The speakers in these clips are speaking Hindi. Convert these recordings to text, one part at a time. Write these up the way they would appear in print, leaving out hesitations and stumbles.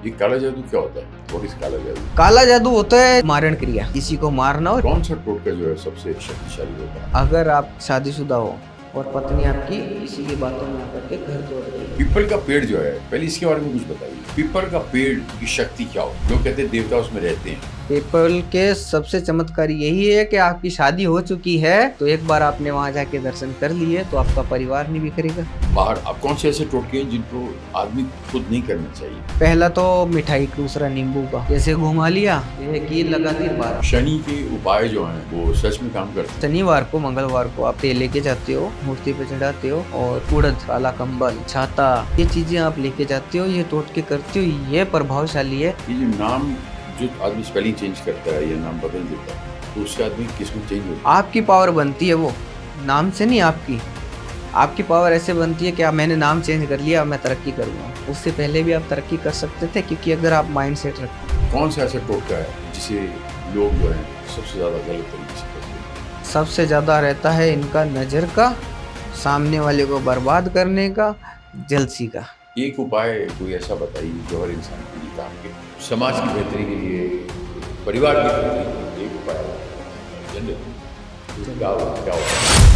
ये काला जादू क्या होता है? व्हाट इज काला जादू? काला जादू होता है मारण क्रिया, किसी को मारना हो। कौन सा टोटका जो है सबसे शक्तिशाली होता है? अगर आप शादीशुदा हो और पत्नी आपकी किसी की बातों में आकर के घर तोड़ रही है। पीपल का पेड़ जो है, पहले इसके बारे में कुछ बताइए। पीपल का पेड़ की शक्ति क्या हो? लोग कहते हैं देवता उसमें रहते हैं। पीपल के सबसे चमत्कार यही है कि आपकी शादी हो चुकी है तो एक बार आपने वहाँ जाके दर्शन कर लिए तो आपका परिवार नहीं बिखरेगा। बाहर अब कौन से ऐसे टोटके हैं जिनको आदमी खुद नहीं करना चाहिए? पहला तो मिठाई, दूसरा नींबू का, जैसे घुमा लिया, ये कील लगा दी बार। शनि के उपाय जो हैं वो सच में काम करते हैं। शनिवार को, मंगलवार को आप तेल लेके जाते हो, मूर्ति पे चढ़ाते हो, और उड़द, काला कंबल, छाता, ये चीजें आप लेके जाते हो, ये टोटके करते हो, ये प्रभावशाली है। ये जो नाम जो आदमी स्पेलिंग चेंज करता है या नाम बदल देता है तो उसका आदमी किस में चेंज होता है? आपकी पावर बनती है, वो नाम से नहीं, आपकी पावर ऐसे बनती है कि आप मैंने नाम चेंज कर लिया, अब मैं तरक्की करूँगा। उससे पहले भी आप तरक्की कर सकते थे, क्योंकि अगर आप माइंड सेट रखते। कौन सा ऐसा टोटका है जिसे लोग जो है सबसे ज्यादा गलत तरीके से करते हैं? सबसे ज़्यादा रहता है इनका नज़र का, सामने वाले को बर्बाद करने का, जलसी का। एक उपाय कोई ऐसा बताइए जो हर इंसान के लिए काम के, समाज की बेहतरी के लिए, परिवार की बेहतरी के लिए एक उपाय जनरल क्या होता है?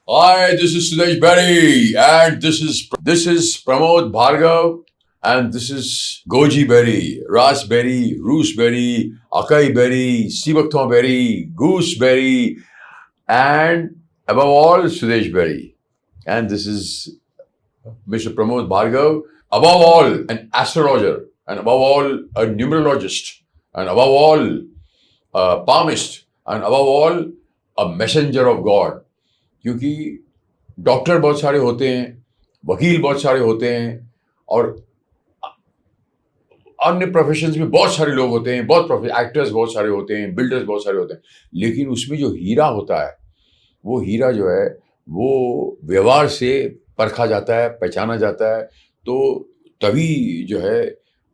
Hi, this is Sudesh Berry and this is Pramod Bhargav and this is Goji Berry, Raspberry, Rooseberry, Acai Berry, Sibakthon Berry, Gooseberry and above all Sudesh Berry. And this is Mr. Pramod Bhargav, above all an astrologer and above all a numerologist and above all a palmist and above all a messenger of God. क्योंकि डॉक्टर बहुत सारे होते हैं, वकील बहुत सारे होते हैं और अन्य प्रोफेशंस में बहुत सारे लोग होते हैं, एक्टर्स बहुत सारे होते हैं, बिल्डर्स बहुत सारे होते हैं, लेकिन उसमें जो हीरा होता है, वो हीरा जो है वो व्यवहार से परखा जाता है, पहचाना जाता है। तो तभी जो है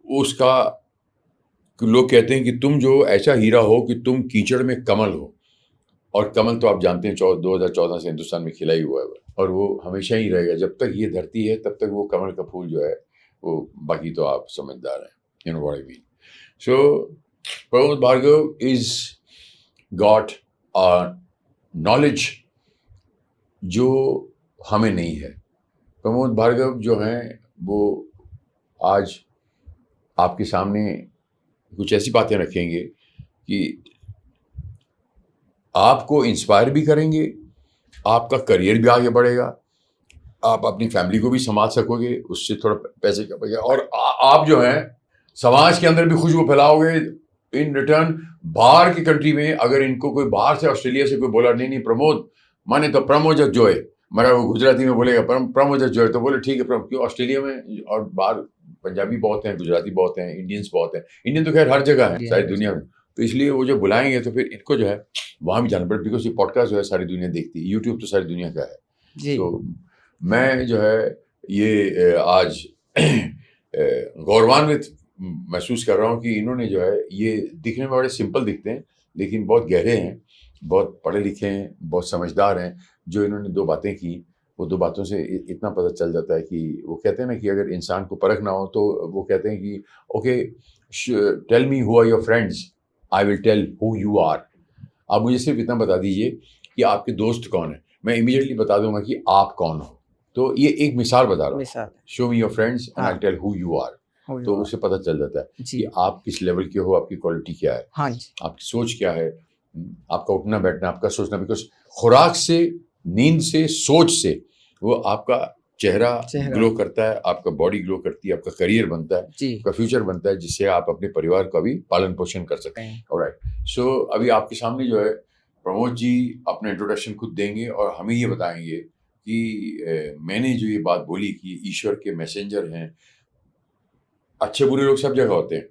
उसका लोग कहते हैं कि तुम जो ऐसा हीरा हो कि तुम कीचड़ में कमल हो, और कमल तो आप जानते हैं 2014 से हिंदुस्तान में खिला ही हुआ है और वो हमेशा ही रहेगा। जब तक ये धरती है तब तक वो कमल का फूल जो है वो, बाकी तो आप समझदार हैं, you know what I mean. So Pramod Bhargava is got a knowledge जो हमें नहीं है। प्रमोद भार्गव जो हैं वो आज आपके सामने कुछ ऐसी बातें रखेंगे कि आपको इंस्पायर भी करेंगे, आपका करियर भी आगे बढ़ेगा, आप अपनी फैमिली को भी संभाल सकोगे, उससे थोड़ा पैसे कमाएंगे और आप जो हैं समाज के अंदर भी खुशबू फैलाओगे। इन रिटर्न बाहर की कंट्री में अगर इनको कोई बाहर से, ऑस्ट्रेलिया से कोई बोला नहीं प्रमोद माने तो प्रमोद जोए, मेरा वो गुजराती में बोलेगा प्रमोद जोए, तो बोले ठीक है प्रमोद, क्यों ऑस्ट्रेलिया में और बाहर पंजाबी बहुत हैं, गुजराती बहुत हैं, इंडियंस बहुत हैं, इंडियन तो खैर हर जगह है सारी दुनिया में, तो इसलिए वो जो बुलाएंगे तो फिर इनको जो है वहाँ भी जाना पड़ेगा, बिकॉज ये पॉडकास्ट जो है सारी दुनिया देखती है, यूट्यूब तो सारी दुनिया का है। तो मैं जो है ये आज गौरवान्वित महसूस कर रहा हूँ कि इन्होंने जो है, ये दिखने में बड़े सिंपल दिखते हैं लेकिन बहुत गहरे हैं, बहुत पढ़े लिखे हैं, बहुत समझदार हैं। जो इन्होंने दो बातें की, वो दो बातों से इतना पता चल जाता है कि वो कहते हैं ना कि अगर इंसान को परख ना हो तो वो कहते हैं कि okay tell me who are your friends, I will tell who you are. आप मुझे सिर्फ इतना बता दीजिए कि आपके दोस्त कौन है, मैं इमीडिएटली बता दूंगा कि आप कौन हो। तो ये एक मिसाल बता रहा हूँ, show me your friends and I tell who you are. तो उससे पता चल जाता है कि आप किस लेवल के हो, आपकी क्वालिटी क्या है, आपकी सोच क्या है, आपका उठना बैठना, आपका सोचना। बिकॉज खुराक से, नींद से, सोच से वो आपका चेहरा ग्लो करता है, आपका बॉडी ग्लो करती है, आपका करियर बनता है, आपका फ्यूचर बनता है, जिससे आप अपने परिवार का भी पालन पोषण कर सकते हैं। ऑलराइट, सो अभी आपके सामने जो है प्रमोद जी अपना इंट्रोडक्शन खुद देंगे और हमें ये बताएंगे कि मैंने जो ये बात बोली कि ईश्वर के मैसेंजर हैं। अच्छे बुरे लोग सब जगह होते हैं,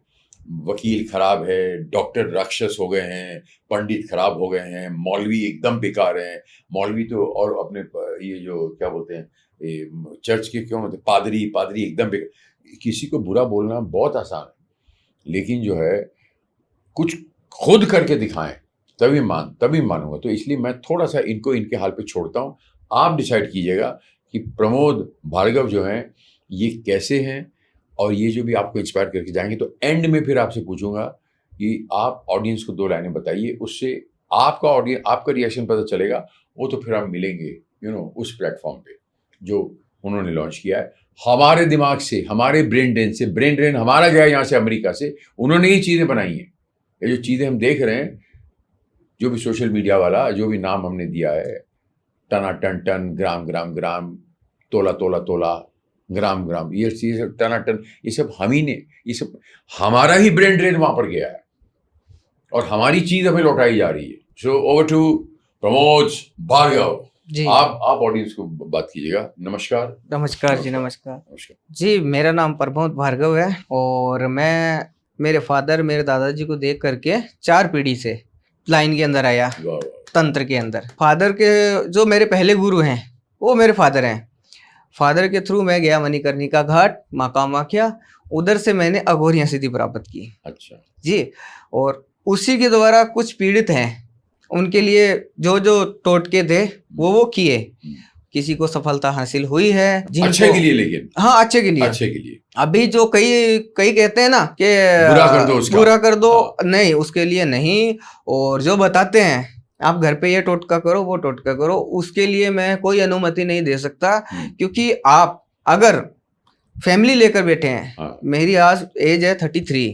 वकील खराब है, डॉक्टर राक्षस हो गए हैं, पंडित खराब हो गए हैं, मौलवी एकदम बेकार हैं, मौलवी तो और अपने ये जो क्या बोलते हैं चर्च के क्यों होते, पादरी एकदम बेकार। किसी को बुरा बोलना बहुत आसान है, लेकिन जो है कुछ खुद करके दिखाएं तभी मानूंगा। तो इसलिए मैं थोड़ा सा इनको इनके हाल पे छोड़ता हूँ, आप डिसाइड कीजिएगा कि प्रमोद भार्गव जो हैं ये कैसे हैं और ये जो भी आपको इंस्पायर करके जाएंगे। तो एंड में फिर आपसे पूछूंगा कि आप ऑडियंस को 2 लाइनें बताइए, उससे आपका ऑडियंस, आपका रिएक्शन पता चलेगा। वो तो फिर हम मिलेंगे उस प्लेटफॉर्म पे जो उन्होंने लॉन्च किया है। हमारे दिमाग से, हमारे ब्रेन ड्रेन से, ब्रेन ड्रेन हमारा गया यहाँ से अमेरिका से, उन्होंने ये चीज़ें बनाई हैं। ये जो चीज़ें हम देख रहे हैं, जो भी सोशल मीडिया वाला जो भी नाम हमने दिया है, टना टन टन, ग्राम ग्राम ग्राम, तोला तोला तोला, ग्राम ग्राम, ये चीज़ टना टन, ये सब हम ही ने, ये सब हमारा ही ब्रेन ड्रेन वहाँ पर गया है और हमारी चीज़ हमें लौटाई जा रही है। So over to Pramod Bhargava ji. आप ऑडियंस को बात कीजिएगा। नमस्कार। नमस्कार जी, नमस्कार नमस्कार जी। मेरा नाम प्रमोद भार्गव है और मैं मेरे फादर, मेरे दादाजी को देख करके 4 पीढ़ी से लाइन के अंदर आया, वाह, वाह। तंत्र के अंदर। फादर के जो मेरे पहले गुरु हैं वो मेरे फादर हैं। फादर के थ्रू मैं गया मणिकर्णिका घाट, माँ कामाख्या, उधर से मैंने अघोरियाँ सिद्धि प्राप्त की अच्छा जी। और उसी के द्वारा कुछ पीड़ित हैं, उनके लिए जो जो टोटके थे वो किए। किसी को सफलता हासिल हुई है, अच्छे के लिए, लेकिन हाँ अच्छे के लिए, अच्छे के लिए। अभी जो कई कहते हैं ना कि बुरा कर दो उसका, बुरा कर दो, हाँ। नहीं, उसके लिए नहीं। और जो बताते हैं आप घर पे ये टोटका करो, वो टोटका करो, उसके लिए मैं कोई अनुमति नहीं दे सकता। क्योंकि आप अगर फैमिली लेकर बैठे हैं, हाँ। मेरी आज एज है 33,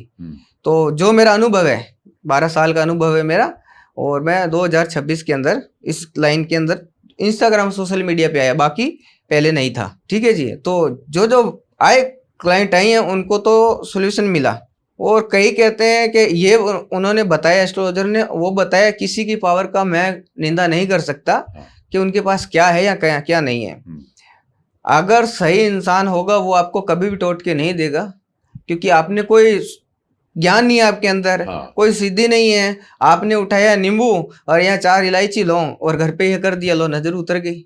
तो जो मेरा अनुभव है 12 साल का अनुभव है मेरा। और मैं 2026 के अंदर इस लाइन के अंदर इंस्टाग्राम, सोशल मीडिया पे आया, बाकी पहले नहीं था। ठीक है जी। तो जो जो आए क्लाइंट आई हैं उनको तो सोल्यूशन मिला। और कई कहते हैं कि ये उन्होंने बताया, एस्ट्रोलॉजर ने वो बताया, किसी की पावर का मैं निंदा नहीं कर सकता कि उनके पास क्या है या क्या नहीं है। अगर सही इंसान होगा वो आपको कभी भी टोट के नहीं देगा, क्योंकि आपने कोई ज्ञान नहीं है आपके अंदर, कोई सिद्धि नहीं है। आपने उठाया नींबू और यहाँ 4 इलायची लो और घर पे ये कर दिया, लो नजर उतर गई।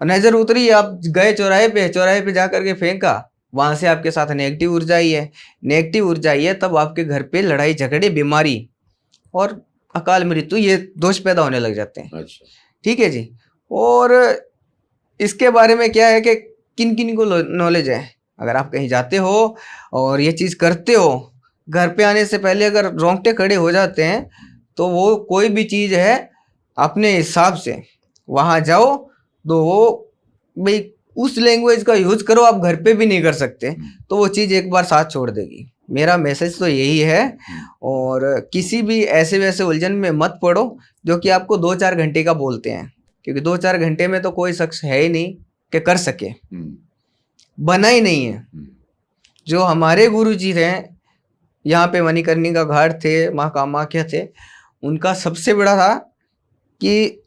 नजर उतरी, आप गए चौराहे पे जाकर के फेंका, वहां से आपके साथ नेगेटिव ऊर्जा ही है, नेगेटिव ऊर्जा ही है। तब आपके घर पे लड़ाई झगड़े, बीमारी और अकाल मृत्यु, ये दोष पैदा होने लग जाते हैं। अच्छा। ठीक है जी। और इसके बारे में क्या है कि किन किन को नॉलेज है, अगर आप कहीं जाते हो और ये चीज़ करते हो, घर पे आने से पहले अगर रोंगटे खड़े हो जाते हैं, तो वो कोई भी चीज़ है अपने हिसाब से वहाँ जाओ, तो वो भाई उस लैंग्वेज का यूज करो, आप घर पे भी नहीं कर सकते, तो वो चीज़ एक बार साथ छोड़ देगी। मेरा मैसेज तो यही है। और किसी भी ऐसे वैसे उलझन में मत पड़ो जो कि आपको 2-4 घंटे का बोलते हैं, क्योंकि 2-4 घंटे में तो कोई शख्स है ही नहीं कि कर सके, बना ही नहीं है। जो हमारे गुरु जी थे, यहाँ पे मणिकर्णिका घाट थे, माँ कामाख्या थे, उनका सबसे बड़ा था कि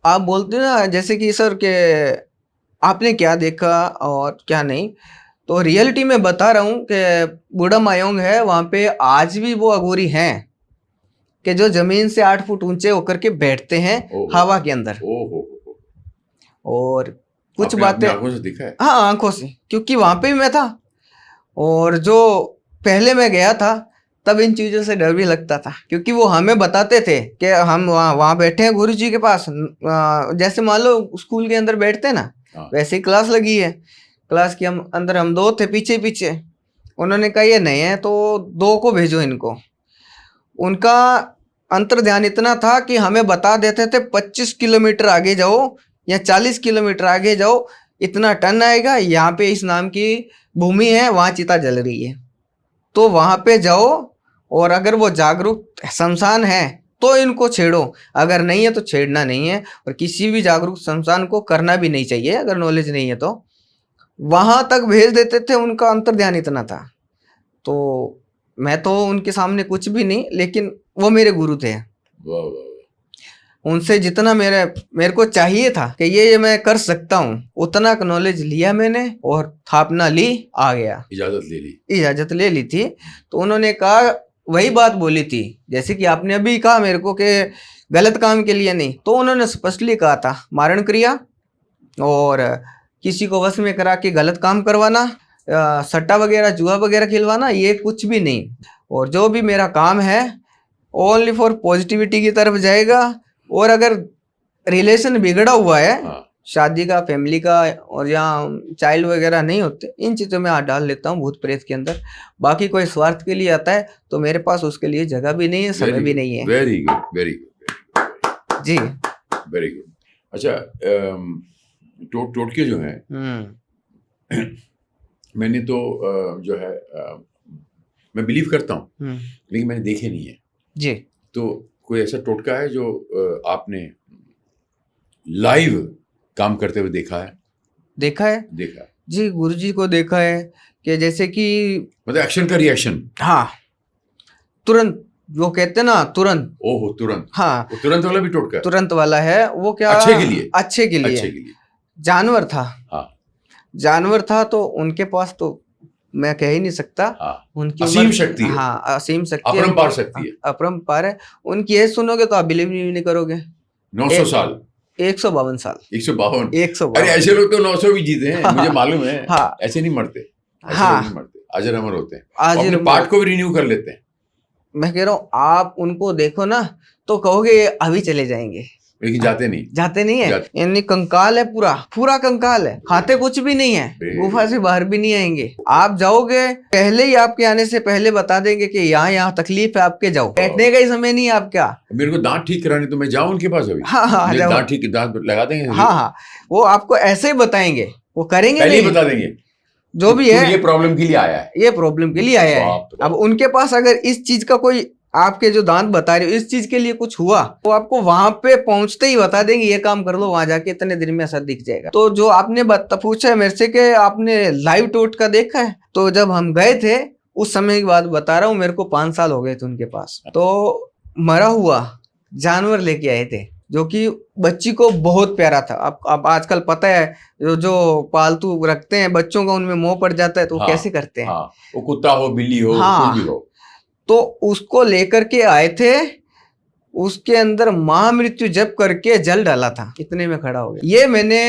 आप बोलते ना जैसे कि सर के आपने क्या देखा और क्या नहीं, तो रियलिटी में बता रहा हूँ कि बूढ़ा मायोंग है, वहाँ पे आज भी वो अघोरी हैं कि जो जमीन से 8 फुट ऊंचे होकर के बैठते हैं हवा के अंदर। और कुछ बातें आंखों से दिखा है? हाँ, आंखों से, क्योंकि वहाँ पे भी मैं था। और जो पहले मैं गया था तब इन चीज़ों से डर भी लगता था, क्योंकि वो हमें बताते थे कि हम वहाँ बैठे हैं गुरु जी के पास, जैसे मान लो स्कूल के अंदर बैठते हैं ना, वैसे ही क्लास लगी है। क्लास के अंदर हम 2 थे, पीछे पीछे। उन्होंने कहा ये नए हैं तो 2 को भेजो इनको। उनका अंतर ध्यान इतना था कि हमें बता देते थे 25 किलोमीटर आगे जाओ या 40 किलोमीटर आगे जाओ, इतना टन आएगा, यहाँ पे इस नाम की भूमि है, वहाँ चिता जल रही है, तो वहाँ पे जाओ। और अगर वो जागरूक शमशान है तो इनको छेड़ो, अगर नहीं है तो छेड़ना नहीं है। और किसी भी जागरूक शमशान को करना भी नहीं चाहिए अगर नॉलेज नहीं है तो। वहाँ तक भेज देते थे, उनका अंतर ध्यान इतना था। तो मैं तो उनके सामने कुछ भी नहीं, लेकिन वो मेरे गुरु थे। उनसे जितना मेरे को चाहिए था कि ये मैं कर सकता हूँ, उतना नॉलेज लिया मैंने और थापना ली, आ गया। इजाज़त ले ली थी। तो उन्होंने कहा, वही बात बोली थी जैसे कि आपने अभी कहा मेरे को कि गलत काम के लिए नहीं, तो उन्होंने स्पष्टली कहा था, मारण क्रिया और किसी को वश में करा के गलत काम करवाना, सट्टा वगैरह, जुआ वगैरह खिलवाना, ये कुछ भी नहीं। और जो भी मेरा काम है ओनली फॉर पॉजिटिविटी की तरफ जाएगा। और अगर रिलेशन बिगड़ा हुआ है शादी का, फैमिली का, और यहाँ चाइल्ड वगैरह नहीं होते, इन चीज़ों में हाथ डाल लेता हूँ भूत प्रेत के अंदर। बाकी कोई स्वार्थ के लिए आता है तो मेरे पास उसके लिए जगह भी नहीं है, समय भी नहीं है। वेरी गुड, वेरी गुड जी, वेरी गुड। अच्छा, टोटके जो हैं, मैंने तो जो है मैं बिलीव करता हूँ, लेकिन मैंने देखे नहीं है जी। तो कोई ऐसा टोटका है जो आपने लाइव काम करते हुए देखा है? देखा है जी, गुरुजी को देखा है कि जैसे कि मतलब एक्शन का रिएक्शन, हाँ, तुरंत, वो कहते हैं ना तुरंत। ओहो, तुरंत। हाँ, वो तुरंत वाला भी टोटका, तुरंत वाला है वो। क्या अच्छे के लिए, अच्छे के लिए, अच्छे के लिए। जानवर था, हाँ, जानवर था तो उनके पास तो मैं कह ही नहीं सकता। हाँ, उनकी असीम शक्ति है। हाँ, असीम शक्ति, अपरंपार शक्ति है, अपरंपार है उनकी। ये सुनोगे तो आप बिलीव नहीं करोगे। 900 साल, 152 साल, 152। 152। अरे ऐसे लोग तो 900 भी जीते हैं, मुझे मालूम है। हाँ, ऐसे नहीं मरते, ऐसे हाँ, लोग नहीं मरते, अजर अमर होते हैं, आज अपने पार्ट को भी रिन्यू कर लेते हैं। मैं कह रहा हूँ आप उनको देखो ना तो कहोगे अभी चले जाएंगे, लेकिन जाते नहीं, जाते नहीं है। यानी कंकाल है, पूरा पूरा कंकाल है, खाते कुछ भी नहीं है, गुफा से बाहर भी नहीं आएंगे। आप जाओगे पहले ही, आपके आने से पहले बता देंगे कि यहाँ तकलीफ है आपके, जाओ, बैठने का ही समय नहीं है आपका। मेरे को दांत ठीक कराने तो मैं जाऊं उनके पास अभी? हाँ, दांत ठीक, दांत लगा देंगे। हाँ, वो आपको ऐसे ही बताएंगे, वो करेंगे पहले नहीं, बता देंगे जो भी है ये प्रॉब्लम के लिए आया है, ये प्रॉब्लम के लिए आया है। अब उनके पास अगर इस चीज का कोई, आपके जो दांत बता रहे हो इस चीज के लिए कुछ हुआ तो आपको वहां पे पहुंचते ही बता देंगे ये काम कर लो, वहां जाके इतने दिन में असर दिख जाएगा। तो जो आपने पूछा है मेरे से कि आपने लाइव टोटका देखा है, तो जब हम गए थे उस समय की बात बता रहा हूँ, मेरे को 5 साल हो गए थे उनके पास। तो मरा हुआ जानवर लेके आए थे जो कि बच्ची को बहुत प्यारा था। अब आजकल पता है जो पालतू रखते हैं बच्चों का, उनमें मोह पड़ जाता है तो वो कैसे करते हैं। वो कुत्ता हो, बिल्ली हो, कोई भी हो। तो उसको लेकर के आए थे, उसके अंदर महामृत्यु जप करके जल डाला था, इतने में खड़ा हो गया। ये मैंने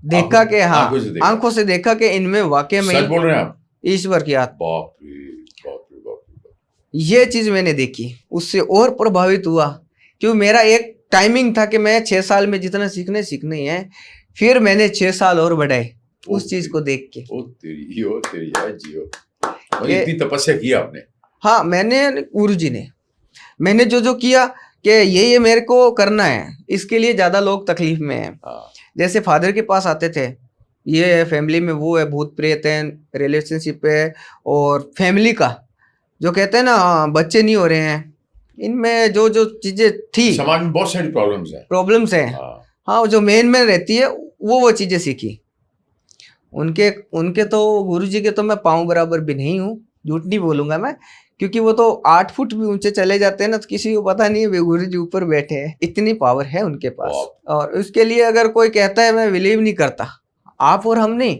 देखा कि हाँ, आंखों से देखा कि इनमें वाकई में, सच बोल रहे हैं आप, ईश्वर की आत्मा। बाप रे, बाप रे, बाप रे। ये चीज मैंने देखी, उससे और प्रभावित हुआ, क्योंकि मेरा एक टाइमिंग था कि मैं 6 साल में जितना सीखना ही है। फिर मैंने 6 साल और बढ़ाए उस चीज को देख के। ओ तेरी जियो, इतनी तपस्या की आपने? हाँ, गुरुजी ने, मैंने जो किया कि ये मेरे को करना है, इसके लिए ज्यादा लोग तकलीफ में हैं। जैसे फादर के पास आते थे, ये फैमिली में वो है, भूत प्रेत है, रिलेशनशिप है, और फैमिली का जो कहते हैं ना बच्चे नहीं हो रहे हैं, इनमें जो चीजें थी, समाज में बहुत सारी प्रॉब्लम्स है। हाँ, जो मेन रहती है वो चीजें सीखी। उनके तो गुरुजी के तो मैं पाँव बराबर भी नहीं हूँ, झूठ नहीं बोलूंगा मैं, क्योंकि वो तो 8 फुट भी ऊंचे चले जाते हैं ना, तो किसी को पता नहीं है गुरुजी ऊपर बैठे हैं, इतनी पावर है उनके पास। और उसके लिए अगर कोई कहता है, मैं बिलीव नहीं करता। आप और हम नहीं,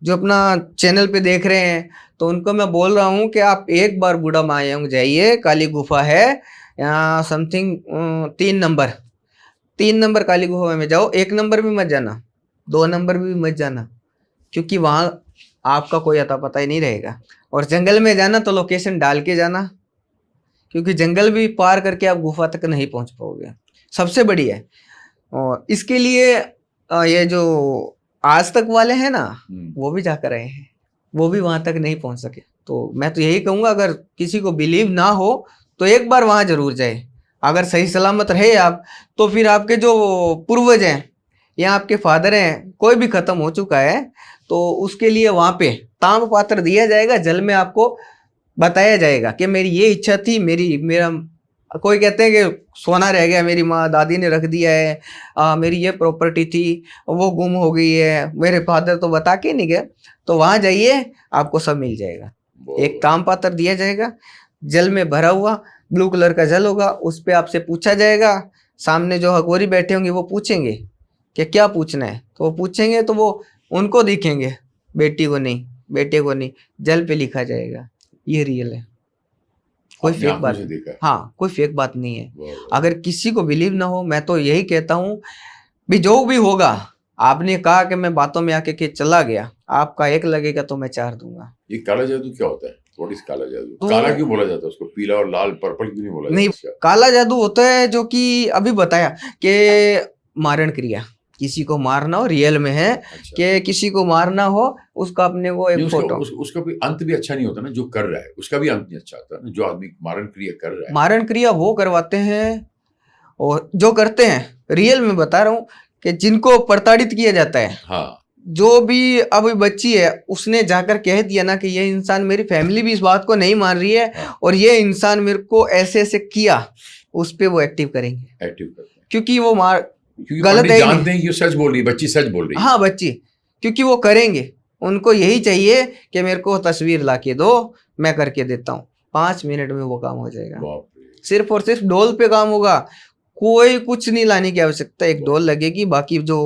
जो अपना चैनल पे देख रहे हैं, तो उनको मैं बोल रहा हूँ कि आप एक बार बूढ़ा मायांग जाइए, काली गुफा है यहाँ समथिंग 3 नंबर काली गुफा में जाओ। 1 नंबर भी मत जाना, 2 नंबर भी मत जाना, क्योंकि वहाँ आपका कोई अता पता ही नहीं रहेगा। और जंगल में जाना तो लोकेशन डाल के जाना, क्योंकि जंगल भी पार करके आप गुफा तक नहीं पहुंच पाओगे। सबसे बड़ी है। और इसके लिए ये जो आज तक वाले हैं ना, वो भी जाकर आए हैं, वो भी वहां तक नहीं पहुंच सके। तो मैं तो यही कहूंगा, अगर किसी को बिलीव ना हो तो एक बार वहां जरूर जाए। अगर सही सलामत रहे आप, तो फिर आपके जो पूर्वज हैं या आपके फादर हैं, कोई भी खत्म हो चुका है, तो उसके लिए वहां पे ताम्र पात्र दिया जाएगा, जल में आपको बताया जाएगा कि मेरी ये इच्छा थी, मेरा कोई कहते हैं कि सोना रह गया, मेरी माँ दादी ने रख दिया है, मेरी ये प्रॉपर्टी थी वो गुम हो गई है, मेरे फादर तो बता के नहीं गए। तो वहां जाइए, आपको सब मिल जाएगा। एक ताम्र पात्र दिया जाएगा, जल में भरा हुआ, ब्लू कलर का जल होगा, उस पर आपसे पूछा जाएगा। सामने जो हकोरी बैठे होंगे वो पूछेंगे कि क्या पूछना है, तो वो पूछेंगे तो वो उनको दिखेंगे, बेटी को नहीं, बेटे को नहीं, जल पे लिखा जाएगा। ये रियल है, कोई फेक बात, हाँ, कोई फेक बात नहीं है। अगर किसी को बिलीव ना हो, मैं तो यही कहता हूँ भी जो भी होगा, आपने कहा कि मैं बातों में आके के चला गया, आपका 1 लगेगा तो मैं 4 दूंगा। ये काला जादू क्या होता है? व्हाट इज काला जादू? तो काला क्यों बोला जाता है उसको? पीला और लाल, पर्पल क्यों नहीं बोला जाता? नहीं, काला जादू होता है जो कि अभी बताया कि मारण क्रिया, किसी को मारना हो, रियल में है अच्छा कि किसी को मारना हो, उसका अपने को नहीं, एक फोटो। उसका भी अंत भी अच्छा नहीं होता ना, जो कर रहा है उसका भी अंत नहीं अच्छा होता ना, जो आदमी मारण क्रिया कर रहा है। मारण क्रिया वो करवाते हैं, और जो करते हैं रियल में बता रहा हूँ कि जिनको प्रताड़ित किया जाता है, हाँ जो भी अभी बच्ची है उसने जाकर कह दिया ना कि ये इंसान, मेरी फैमिली भी इस बात को नहीं मान रही है हाँ और ये इंसान मेरे को ऐसे ऐसे किया, उस पे वो एक्टिव करेंगे, एक्टिव करते हैं, क्योंकि वो मार क्योंकि गलत पंडित है ही जानते नहीं। हैं कि वो सच बोल रही है, बच्ची सच बोल रही है। हाँ बच्ची, क्योंकि वो करेंगे, उनको यही चाहिए कि मेरे को तस्वीर ला के दो, मैं करके देता हूँ, 5 मिनट में वो काम हो जाएगा। बाप रे, सिर्फ और सिर्फ डोल पे काम होगा, कोई कुछ नहीं लाने की आवश्यकता, एक डोल लगेगी, बाकी जो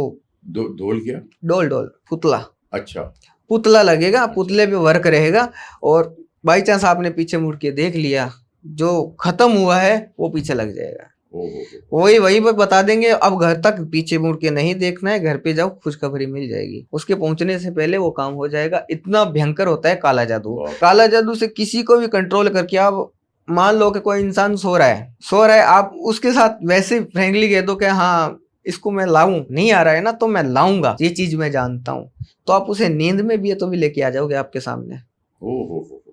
ढोल क्या? डोल पुतला अच्छा पुतला लगेगा, पुतले पे वर्क रहेगा, और बाई चांस आपने पीछे मुड़ के देख लिया, जो खत्म हुआ है वो पीछे लग जाएगा, ओ वही पे बता देंगे, अब घर तक पीछे मुड़ के नहीं देखना है, घर पे जाओ खुशखबरी मिल जाएगी, उसके पहुंचने से पहले वो काम हो जाएगा। इतना भयंकर होता है काला जादू। काला जादू से किसी को भी कंट्रोल करके, आप मान लो कि कोई इंसान सो रहा है, आप उसके साथ वैसे फ्रेंकली कह दो कि हाँ इसको मैं लाऊं, नहीं आ रहा है ना तो मैं लाऊंगा, ये चीज मैं जानता हूँ, तो आप उसे नींद में भी है तो भी लेके आ जाओगे आपके सामने। हो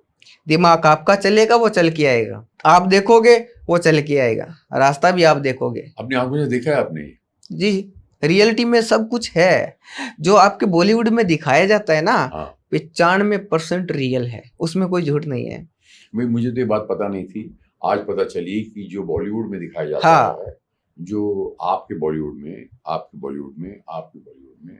दिमाग आपका चलेगा, वो चल के आएगा, आप देखोगे वो चल के आएगा, रास्ता भी आप देखोगे। अपनी आंखों से देखा है आपने? जी, रियलिटी में सब कुछ है, जो आपके बॉलीवुड में दिखाया जाता है ना, हाँ 95% रियल है, उसमें कोई झूठ नहीं है। मुझे तो ये बात पता नहीं थी, आज पता चली कि जो बॉलीवुड में दिखाया जाता हाँ। है, जो आपके बॉलीवुड में, आपके बॉलीवुड में, आपके बॉलीवुड में,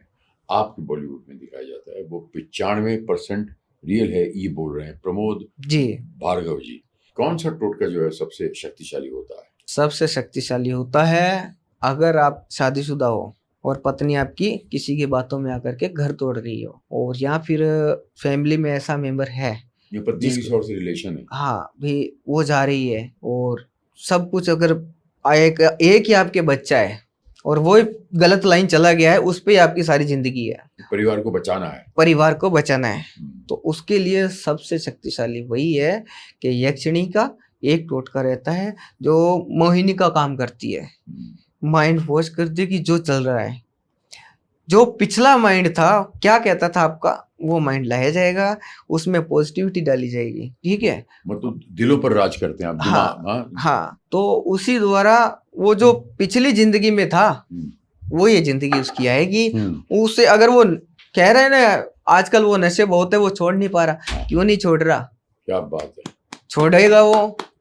आपके बॉलीवुड में दिखाया जाता है, वो 95% रियल है, ये बोल रहे हैं प्रमोद जी, भार्गव जी। कौन सा टोटका जो है सबसे शक्तिशाली होता है? सबसे शक्तिशाली होता है अगर आप शादीशुदा हो और पत्नी आपकी किसी की बातों में आकर के घर तोड़ रही हो, और या फिर फैमिली में ऐसा मेंबर है, ये पत्नी किसी और से रिलेशन है? हाँ भी, वो जा रही है और सब कुछ, अगर एक ही आपके बच्चा है और वो गलत लाइन चला गया है, उस पे आपकी सारी जिंदगी है, परिवार को बचाना है, परिवार को बचाना है, तो उसके लिए सबसे शक्तिशाली वही है कि यक्षिणी का एक टोटका रहता है, जो मोहिनी का काम करती है, माइंड वॉश कर दे कि जो चल रहा है, जो पिछला माइंड था क्या कहता था आपका, वो माइंड लाया जाएगा, उसमें पॉजिटिविटी डाली जाएगी, ठीक है, मतलब दिलों पर राज करते हैं आप, दिमाग। हाँ हाँ, तो उसी द्वारा वो जो पिछली जिंदगी में था वो ये जिंदगी उसकी आएगी। उससे अगर वो कह रहे हैं ना आजकल वो नशे बहुत है, वो छोड़ नहीं पा रहा, क्यों नहीं छोड़ रहा? क्या बात है, छोड़ेगा वो,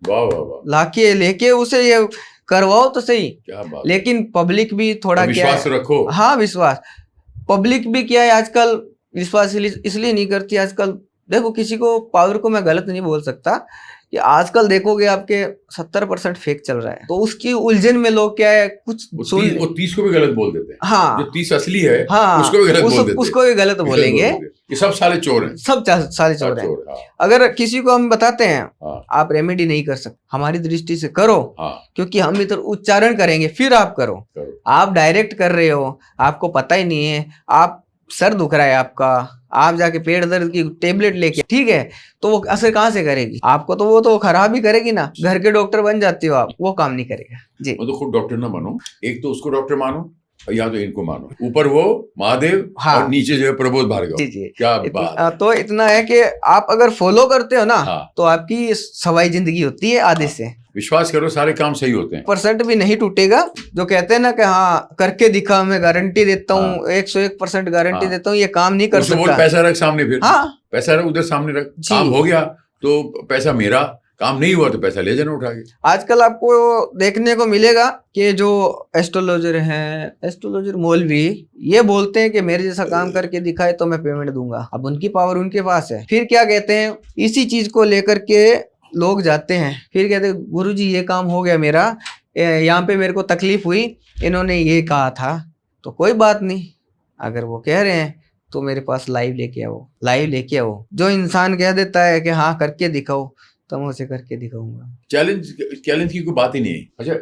वाह वाह वाह, लाके लेके उसे ये करवाओ तो सही। क्या बात। लेकिन पब्लिक भी थोड़ा क्या विश्वास रखो। हाँ विश्वास, पब्लिक भी क्या है आजकल विश्वास इसलिए नहीं करती आजकल। देखो किसी को पावर को मैं गलत नहीं बोल सकता, कि आजकल देखोगे आपके 70% फेक चल रहा है, तो उसकी उलझन में लोग क्या है कुछ सुन, वो 30 को भी गलत बोल देते हैं। हाँ, जो 30 असली है, हाँ, उसको भी गलत बोल देते हैं, उसको भी गलत बोलेंगे, ये सब साले चोर हैं, सब सारे चोर हैं। हाँ। अगर किसी को हम बताते हैं हाँ। आप रेमेडी नहीं कर सकते, हमारी दृष्टि से करो, हाँ। क्योंकि हम इधर उच्चारण करेंगे फिर आप करो। आप डायरेक्ट कर रहे हो, आपको पता ही नहीं है, आप सर दुख रहा है आपका, आप जाके पेट दर्द की टेबलेट लेके, ठीक है, तो वो असर कहाँ से करेगी आपको, तो वो तो खराब ही करेगी ना। घर के डॉक्टर बन जाते हो आप, वो काम नहीं करेगा जी। वो तो खुद डॉक्टर ना मानो, एक तो उसको डॉक्टर मानो या तो इनको मानो, ऊपर वो महादेव, हाँ, और नीचे जो है प्रमोद भार्गव। जी जी, क्या बात। तो इतना है कि आप अगर फॉलो करते हो ना, हाँ, तो आपकी सवाई जिंदगी होती है आधे से। विश्वास करो सारे काम सही होते हैं, % भी नहीं टूटेगा। जो कहते हैं ना कि हाँ करके दिखा, मैं गारंटी देता हूँ, 101% गारंटी देता हूँ, ये काम नहीं कर सकता। पैसा रख सामने, फिर हाँ पैसा रख उधर सामने रख, काम हो गया तो पैसा मेरा, काम नहीं हुआ तो पैसा ले जाना उठा के। आजकल आपको देखने को मिलेगा कि जो एस्ट्रोलॉजर हैं, एस्ट्रोलॉजर मौलवी, ये बोलते हैं कि मेरे जैसा काम करके दिखाए तो मैं पेमेंट दूंगा। अब उनकी पावर उनके पास है। फिर क्या कहते हैं, इसी चीज को लेकर के लोग जाते हैं, फिर कहते हैं गुरुजी ये काम हो गया मेरा, यहाँ पे मेरे को तकलीफ हुई, इन्होंने ये कहा था, तो कोई बात नहीं, अगर वो कह रहे हैं तो मेरे पास लाइव लेके आओ, लाइव लेके आओ। जो इंसान कह देता है कि हाँ करके दिखाओ, तो मैं उसे करके दिखाऊंगा। चैलेंज की कोई बात ही नहीं है। अच्छा,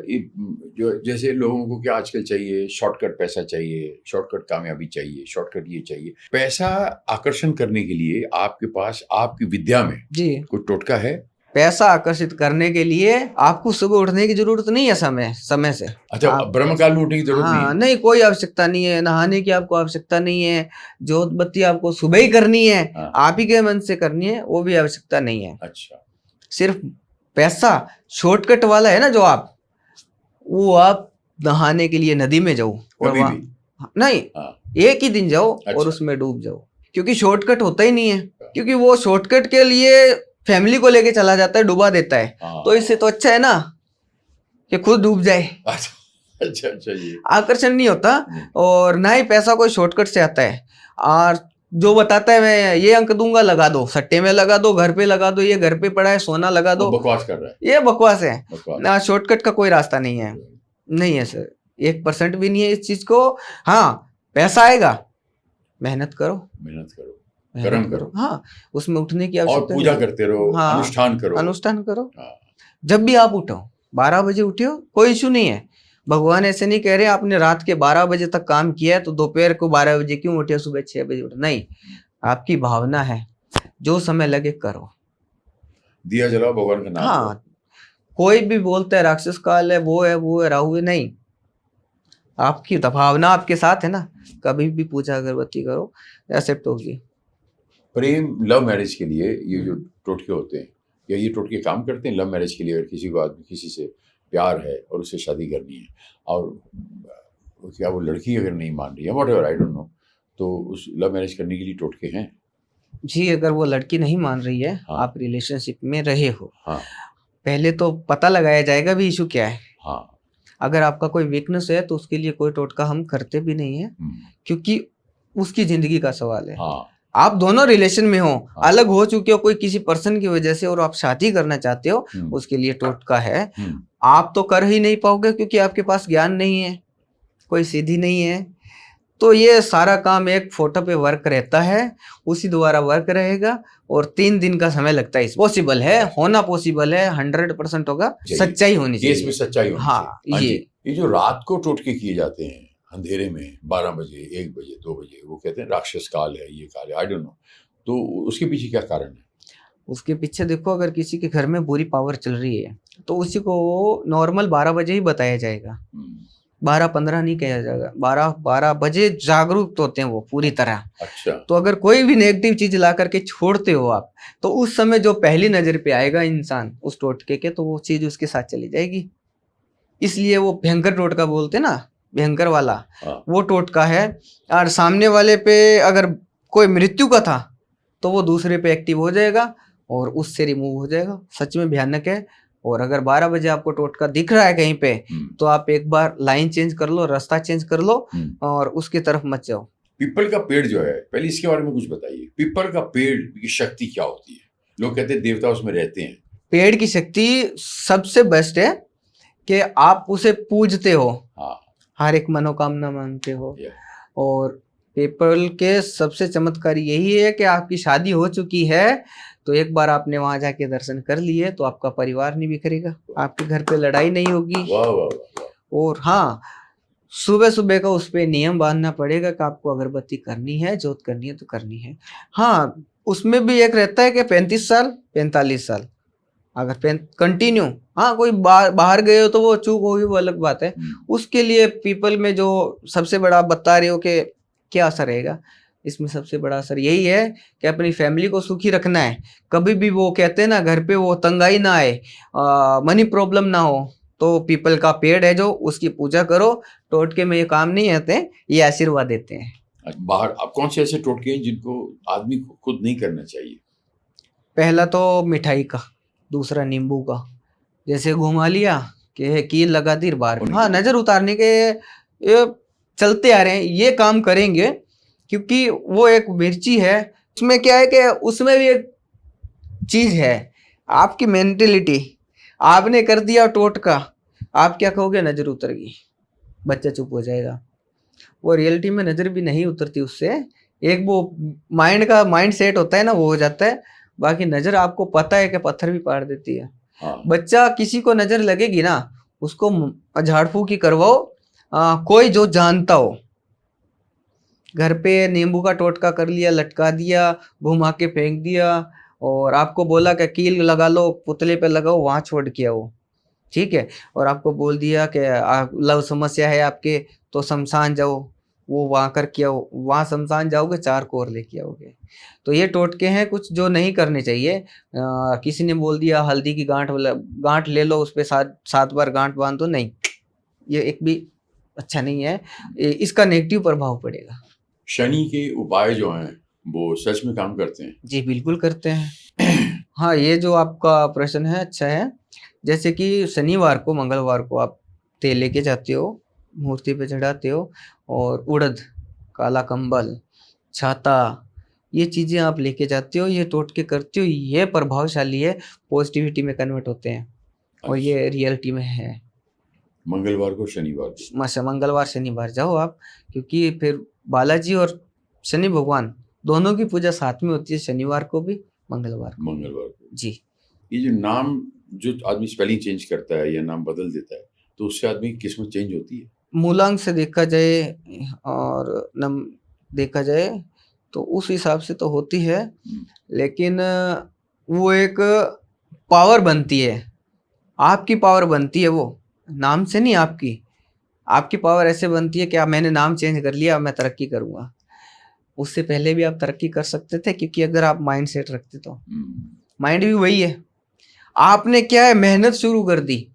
जो जैसे लोगों को क्या आजकल चाहिए, शॉर्टकट पैसा चाहिए, शॉर्टकट कामयाबी चाहिए, शॉर्टकट ये चाहिए। पैसा आकर्षण करने के लिए आपके पास आपकी विद्या में जी कोई टोटका है? पैसा आकर्षित करने के लिए आपको सुबह उठने की जरूरत नहीं है समय से। अच्छा, आप ब्रह्म काल में उठने की जरूरत नहीं हाँ है? नहीं, कोई आवश्यकता नहीं है, नहाने की आपको आवश्यकता नहीं है, जोत बत्ती आपको सुबह ही करनी है, हाँ। आप ही के मन से करनी है, वो भी आवश्यकता नहीं है। अच्छा, सिर्फ पैसा शॉर्टकट वाला है ना जो आप नहाने के लिए नदी में जाओ और कभी वहाँ भी? नहीं, हाँ, एक ही दिन जाओ और अच्छा। उसमें डूब जाओ, क्योंकि शॉर्टकट होता ही नहीं है, क्योंकि वो शॉर्टकट के लिए फैमिली को लेके चला जाता है, डुबा देता है। हाँ। तो इससे तो अच्छा है ना कि खुद डूब जाए। अच्छा अच्छा अच्छा, ये आकर्षण नहीं होता और ना ही पैसा कोई शॉर्टकट से आता है। और जो बताता है मैं ये अंक दूंगा, लगा दो, सट्टे में लगा दो, घर पे लगा दो, ये घर पे पड़ा है सोना लगा वो दो, बकवास कर रहा है, ये बकवास है। बकवास। ना, शॉर्टकट का कोई रास्ता नहीं है, नहीं है सर, 1% भी नहीं है इस चीज को। हाँ, पैसा आएगा, मेहनत करो, मेहनत करो, मेहनत कर्म करो, हाँ, उसमें उठने की और आवश्यकता पूजा नहीं। करते रहो, हाँ, अनुष्ठान करो। अनुष्ठान करो। हाँ, जब भी आप उठो, 12 बजे उठो, कोई इशू नहीं है। भगवान ऐसे नहीं कह रहे आपने रात के 12 बजे तक काम किया है तो दोपहर को 12 बजे क्यों उठे, सुबह 6 बजे उठे, नहीं, आपकी भावना है, जो समय लगे करो। दिया जलाओ, भगवान का नाम लो। हाँ, कोई भी बोलता है राक्षस काल है, वो है राहु है, नहीं, आपकी भावना आपके साथ है ना, कभी भी पूजा अगरबत्ती करो, एक्सेप्ट होगी। प्रेम लव मैरिज के लिए ये जो टोटके होते हैं, या ये टोटके काम करते हैं लव मैरिज के लिए? अगर किसी को आदमी किसी से प्यार है और उससे शादी करनी है, और क्या वो लड़की अगर नहीं मान रही है, what ever, I don't know, तो उस लव मैरिज करने के लिए टोटके हैं? जी, अगर वो लड़की नहीं मान रही है, हाँ। आप रिलेशनशिप में रहे हो, हाँ पहले तो पता लगाया जाएगा भी इशू क्या है। हाँ। अगर आपका कोई वीकनेस है तो उसके लिए कोई टोटका हम करते भी नहीं है, क्योंकि उसकी जिंदगी का सवाल है। हाँ। आप दोनों रिलेशन में हो, हाँ। अलग हो चुके हो कोई किसी पर्सन की वजह से, और आप शादी करना चाहते हो, उसके लिए टोटका है। आप तो कर ही नहीं पाओगे क्योंकि आपके पास ज्ञान नहीं है, कोई सीधी नहीं है। तो ये सारा काम एक फोटो पे वर्क रहता है, उसी द्वारा वर्क रहेगा, और 3 दिन का समय लगता है। पॉसिबल है, होना पॉसिबल है, 100% होगा, सच्चाई होनी चाहिए। केस में सच्चाई होनी हाँ, चाहिए। ये जो रात को टोटके किए जाते हैं अंधेरे में, 12 बजे, 1 बजे, 2 बजे, वो कहते हैं राक्षस काल है, ये काल है, आई डोंट नो, तो उसके पीछे क्या कारण है? उसके पीछे देखो, अगर किसी के घर में बुरी पावर चल रही है तो उसी को नॉर्मल 12 बजे ही बताया जाएगा, 12-15 नहीं कहा जाएगा, 12 बजे जागरूक होते हैं वो पूरी तरह। अच्छा। तो अगर कोई भी नेगेटिव चीज ला करके छोड़ते हो आप, तो उस समय जो पहली नजर पे आएगा इंसान उस टोटके के, तो वो चीज उसके साथ चली जाएगी। इसलिए वो भयंकर टोटका बोलते हैं ना, भयंकर वाला, हाँ। वो टोटका है। और सामने वाले पे अगर कोई मृत्यु का था तो वो दूसरे पे एक्टिव हो जाएगा और उससे रिमूव हो जाएगा। सच में भयानक है। और अगर 12 बजे आपको टोटका दिख रहा है कहीं पे, तो आप एक बार लाइन चेंज कर लो, रास्ता चेंज कर लो और उसकी तरफ मत जाओ। पीपल का पेड़ जो है, पहले इसके बारे में कुछ बताइए। पीपल का पेड़ की शक्ति क्या होती है? लोग कहते हैं देवता उसमें रहते हैं। पेड़ की शक्ति सबसे बेस्ट है कि आप उसे पूजते हो, हाँ। हर एक मनोकामना मांगते हो। Yeah. और पीपल के सबसे चमत्कार यही है कि आपकी शादी हो चुकी है तो एक बार आपने वहां जाके दर्शन कर लिए तो आपका परिवार नहीं बिखरेगा, आपके घर पे लड़ाई नहीं होगी। वाह वाह वाह। और हाँ, सुबह सुबह का उस पे नियम बांधना पड़ेगा कि आपको अगरबत्ती करनी है, जोत करनी है तो करनी है। हाँ, उसमें भी एक रहता है कि 35 साल 45 साल अगर कंटिन्यू, हाँ कोई बाहर गए हो तो वो चूक होगी, वो अलग बात है। उसके लिए पीपल में जो सबसे बड़ा आप बता रहे हो कि क्या असर रहेगा, इसमें सबसे बड़ा असर यही है कि अपनी फैमिली को सुखी रखना है। कभी भी वो कहते हैं ना, घर पे वो तंगाई ना आए, मनी प्रॉब्लम ना हो, तो पीपल का पेड़ है जो, उसकी पूजा करो। टोटके में ये काम नहीं आते, ये आशीर्वाद देते हैं। बाहर अब कौन से ऐसे टोटके हैं जिनको आदमी को खुद नहीं करना चाहिए? पहला तो मिठाई का, दूसरा नींबू का। जैसे घुमा लिया कि कील लगा दी बाहर, हाँ, नजर उतारने के ये चलते आ रहे हैं, ये काम करेंगे क्योंकि वो एक मिर्ची है। उसमें क्या है कि उसमें भी एक चीज है, आपकी मेंटेलिटी। आपने कर दिया टोटका, आप क्या कहोगे, नजर उतर गई, बच्चा चुप हो जाएगा। वो रियलिटी में नजर भी नहीं उतरती उससे, एक वो माइंड सेट होता है ना, वो हो जाता है। बाकी नजर आपको पता है कि पत्थर भी पाड़ देती है। हाँ। बच्चा किसी को नजर लगेगी ना, उसको झाड़ फूक ही करवाओ, कोई जो जानता हो। घर पे नींबू का टोटका कर लिया, लटका दिया, घुमा के फेंक दिया और आपको बोला कि कील लगा लो, पुतले पे लगाओ, वहाँ छोड़ के आओ, ठीक है। और आपको बोल दिया कि लव समस्या है आपके तो शमशान जाओ, वो वहाँ करके आओ, वहाँ शमशान जाओगे 4 कोर लेके आओगे। तो ये टोटके हैं कुछ जो नहीं करने चाहिए। किसी ने बोल दिया हल्दी की गांठ ले लो, उस पर 7 बार गांठ बांध दो, नहीं, ये एक भी अच्छा नहीं है, इसका नेगेटिव प्रभाव पड़ेगा। शनि के उपाय जो हैं वो सच में काम करते हैं? जी बिल्कुल करते हैं। हाँ, ये जो आपका प्रश्न है अच्छा है। जैसे कि शनिवार को, मंगलवार को आप तेल लेके जाते हो, मूर्ति पे चढ़ाते हो, और उड़द, काला कंबल, छाता, ये चीज़ें आप लेके जाते हो, ये टोटके करते हो, ये प्रभावशाली है, पॉजिटिविटी में कन्वर्ट होते हैं, और ये रियलिटी में है। मंगलवार को, शनिवार को? मंगलवार शनिवार जाओ आप, क्योंकि फिर बालाजी और शनि भगवान दोनों की पूजा साथ में होती है, शनिवार को भी, मंगलवार को जी। ये जो नाम, जो आदमी स्पेलिंग चेंज करता है या नाम बदल देता है, तो उससे आदमी की किस्मत चेंज होती है? मूलांक से देखा जाए और नम देखा जाए तो उस हिसाब से तो होती है, लेकिन वो एक पावर बनती है, आपकी पावर बनती है, वो नाम से नहीं, आपकी पावर ऐसे बनती है कि आप, मैंने नाम चेंज कर लिया, मैं तरक्की करूँगा। उससे पहले भी आप तरक्की कर सकते थे, क्योंकि अगर आप माइंड सेट रखते तो। माइंड भी वही है, आपने क्या है, मेहनत शुरू कर दी,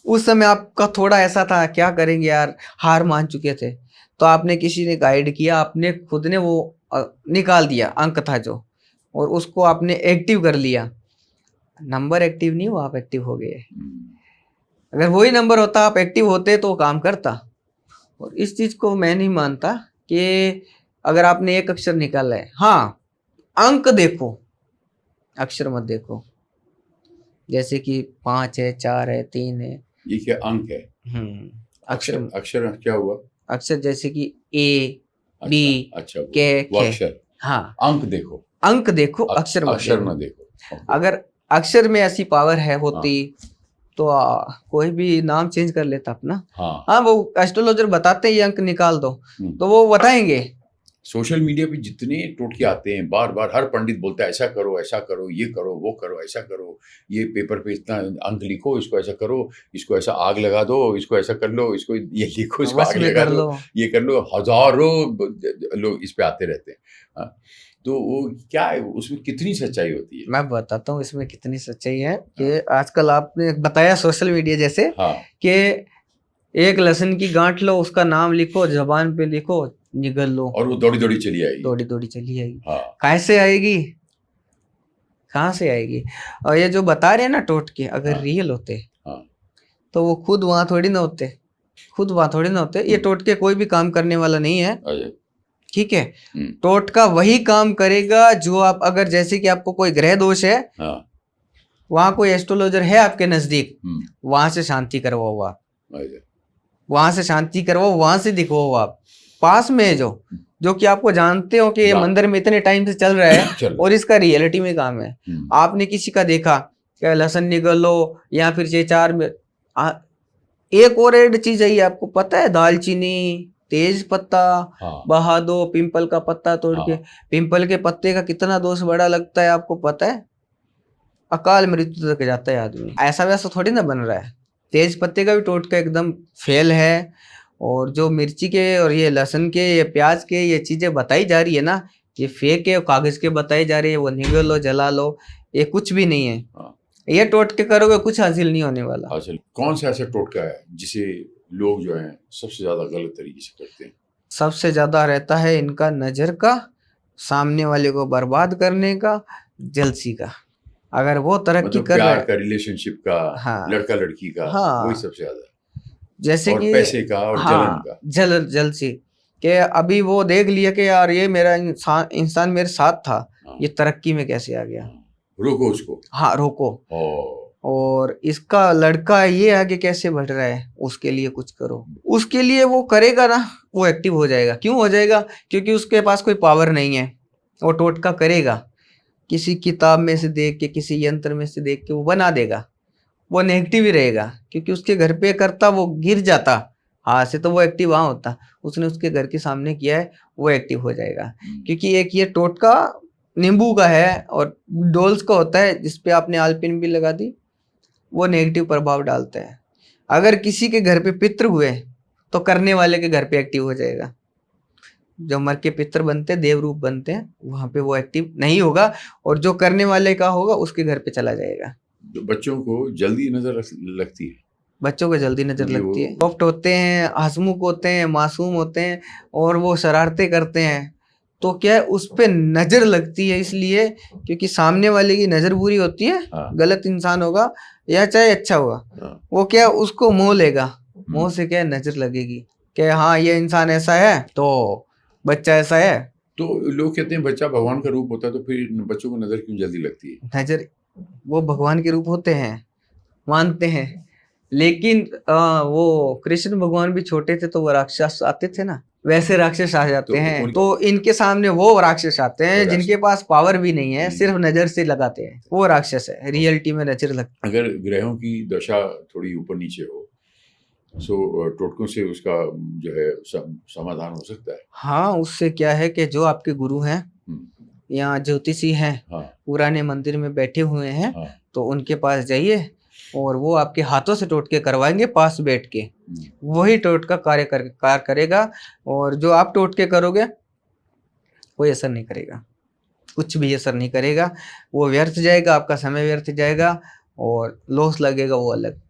उस समय आपका थोड़ा ऐसा था, क्या करेंगे यार, हार मान चुके थे, तो आपने, किसी ने गाइड किया, आपने खुद ने वो निकाल दिया, अंक था जो, और उसको आपने एक्टिव कर लिया। नंबर एक्टिव नहीं हुआ, आप एक्टिव हो गए। अगर वही नंबर होता, आप एक्टिव होते, तो काम करता। और इस चीज़ को मैं नहीं मानता कि अगर आपने एक अक्षर निकाला है, हाँ, अंक देखो, अक्षर मत देखो। जैसे कि 5 है, 4 है, 3 है, ये क्या अंक है? अक्षर क्या हुआ? अक्षर जैसे कि ए, बी, अच्छा, के, अक्षर। हाँ, अंक देखो, अक्षर न देखो। अगर अक्षर में ऐसी पावर है होती, तो कोई भी नाम चेंज कर लेता अपना। हाँ, वो एस्ट्रोलॉजर बताते ही अंक निकाल दो, तो वो बताएंगे। सोशल मीडिया पे जितने टोटके आते हैं, बार बार हर पंडित बोलता है ऐसा करो, ये करो, वो करो, ऐसा करो, ये पेपर पे इतना अंक लिखो, इसको ऐसा करो, इसको ऐसा आग लगा दो, इसको ऐसा कर लो, इसको ये लिखो, इसको आग लगा दो, ये कर लो। हजारों लोग इस पे आते रहते हैं। तो वो क्या है, उसमें कितनी सच्चाई होती है? मैं बताता हूँ इसमें कितनी सच्चाई है कि आजकल आपने बताया सोशल मीडिया जैसे, कि एक लहसुन की गांठ लो, उसका नाम लिखो, जबान पे लिखो, निगल लो, और वो दौड़ी दौड़ी चली आएगी, कैसे आएगी, कहाँ से आएगी? और ये जो बता रहे हैं ना टोटके, अगर रियल होते तो वो खुद वहां थोड़ी ना होते, ये टोटके कोई भी काम करने वाला नहीं है, ठीक है। टोटका वही काम करेगा जो आप, अगर जैसे कि आपको कोई ग्रह दोष है, वहां कोई एस्ट्रोलॉजर है आपके नजदीक, वहां से शांति करवाओ आप, वहां से दिखवाओ आप, पास में है जो कि आपको जानते हो कि ये मंदिर में इतने टाइम से चल रहा है और इसका रियलिटी में काम है। आपने किसी का देखा क्या, लहसुन निगल लो, या फिर ये 4 में एक और एड चीज है, आपको पता है, दालचीनी, तेज पत्ता बहा दो, पिंपल का पत्ता तोड़ के, पिंपल के पत्ते का कितना दोष बड़ा लगता है आपको पता है, अकाल मृत्यु तक जाता है आदमी। ऐसा वैसा थोड़ी ना बन रहा है, तेज पत्ते का भी टोटका एकदम फेल है। और जो मिर्ची के और ये लहसुन के, ये प्याज के, ये चीजें बताई जा रही है ना, ये फेक है, कागज के बताई जा रही है, वो निगल लो, जला लो, ये कुछ भी नहीं है। ये टोटके करोगे कुछ हासिल नहीं होने वाला। कौन सा ऐसा टोटका है जिसे लोग जो है सबसे ज्यादा गलत तरीके से करते हैं? सबसे ज्यादा रहता है इनका नजर का, सामने वाले को बर्बाद करने का, जलसी का। अगर वो तरक्की कर रहा है, का, रिलेशनशिप का, लड़का लड़की का, वही सबसे ज्यादा, जैसे कि पैसे का और जलन का, जलसी के। अभी वो देख लिया कि यार ये मेरा इंसान मेरे साथ था, ये तरक्की में कैसे आ गया, रोको उसको, रोको। और इसका लड़का ये आगे कैसे बढ़ रहा है, उसके लिए कुछ करो, उसके लिए वो करेगा ना, वो एक्टिव हो जाएगा। क्यों हो जाएगा? क्योंकि उसके पास कोई पावर नहीं है, वो टोटका करेगा, किसी किताब में से देख के, किसी यंत्र में से देख के वो बना देगा, वो नेगेटिव ही रहेगा। क्योंकि उसके घर पे करता, वो गिर जाता हाथ से, तो वो एक्टिव वहाँ होता, उसने उसके घर के सामने किया है, वो एक्टिव हो जाएगा। क्योंकि एक ये टोटका नींबू का है और डोल्स का होता है जिसपे आपने आलपिन भी लगा दी, वो नेगेटिव प्रभाव डालता है। अगर किसी के घर पे पितृ हुए तो करने वाले के घर पे एक्टिव हो जाएगा। जो मर के पितृ बनते हैं, देव रूप बनते हैं, वहां पे वो एक्टिव नहीं होगा, और जो करने वाले का होगा उसके घर पे चला जाएगा। तो बच्चों को जल्दी नजर लगती है। बच्चों को जल्दी नजर क्योंकि लगती है, वो सॉफ्ट होते हैं, हंसमुख होते हैं, मासूम होते हैं, और वो शरारतें करते हैं, तो क्या है उस पे नजर लगती है, इसलिए क्योंकि सामने वाले की नजर बुरी होती है। हाँ गलत इंसान होगा या चाहे अच्छा होगा, हाँ वो क्या है उसको मोह लेगा, मोह से क्या है नजर लगेगी कि हाँ ये इंसान ऐसा है तो बच्चा ऐसा है। तो लोग कहते हैं बच्चा भगवान का रूप होता है, तो फिर बच्चों को नजर क्यों जल्दी लगती है? नजर, वो भगवान के रूप होते हैं, मानते हैं, लेकिन वो कृष्ण भगवान भी छोटे थे तो वो राक्षस आते थे ना, वैसे राक्षस आ जाते तो हैं। उन- तो इनके सामने वो राक्षस आते हैं वो जिनके पास पावर भी नहीं है, हम्म। सिर्फ नजर से लगाते हैं, वो राक्षस है, रियलिटी में नजर लगती अगर ग्रहों की दशा थोड़ी ऊपर नीचे हो तो टोटकों से उसका जो है समाधान हो सकता है। हाँ, उससे क्या है कि जो आपके गुरु हैं हम्म, या ज्योतिषी हैं, हाँ पुराने मंदिर में बैठे हुए हैं, हाँ तो उनके पास जाइए और वो आपके हाथों से टोटके करवाएंगे पास बैठ के। वही टोटका कार्य करेगा, और जो आप टोटके करोगे कोई असर नहीं करेगा, कुछ भी असर नहीं करेगा, वो व्यर्थ जाएगा, आपका समय व्यर्थ जाएगा और लॉस लगेगा वो अलग।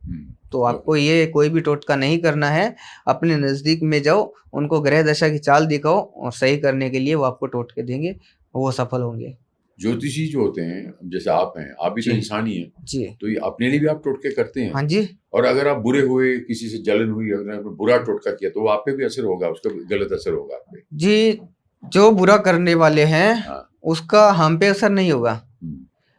तो आपको ये कोई भी टोटका नहीं करना है, अपने नज़दीक में जाओ, उनको ग्रह दशा की चाल दिखाओ और सही करने के लिए वो आपको टोटके देंगे, वो सफल होंगे। ज्योतिषी जो होते हैं, जैसे आप हैं, आप भी तो जी इंसान ही हैं, जी, तो ये अपने लिए भी आप टोटके करते हैं। हाँ जी, और अगर आप बुरे हुए, किसी से जलन हुई, अगर आपने बुरा टोटका किया तो वो आप पे भी असर होगा, उसका भी गलत असर होगा आप पे। जी, जो बुरा करने वाले हैं हाँ उसका हम पे असर नहीं होगा,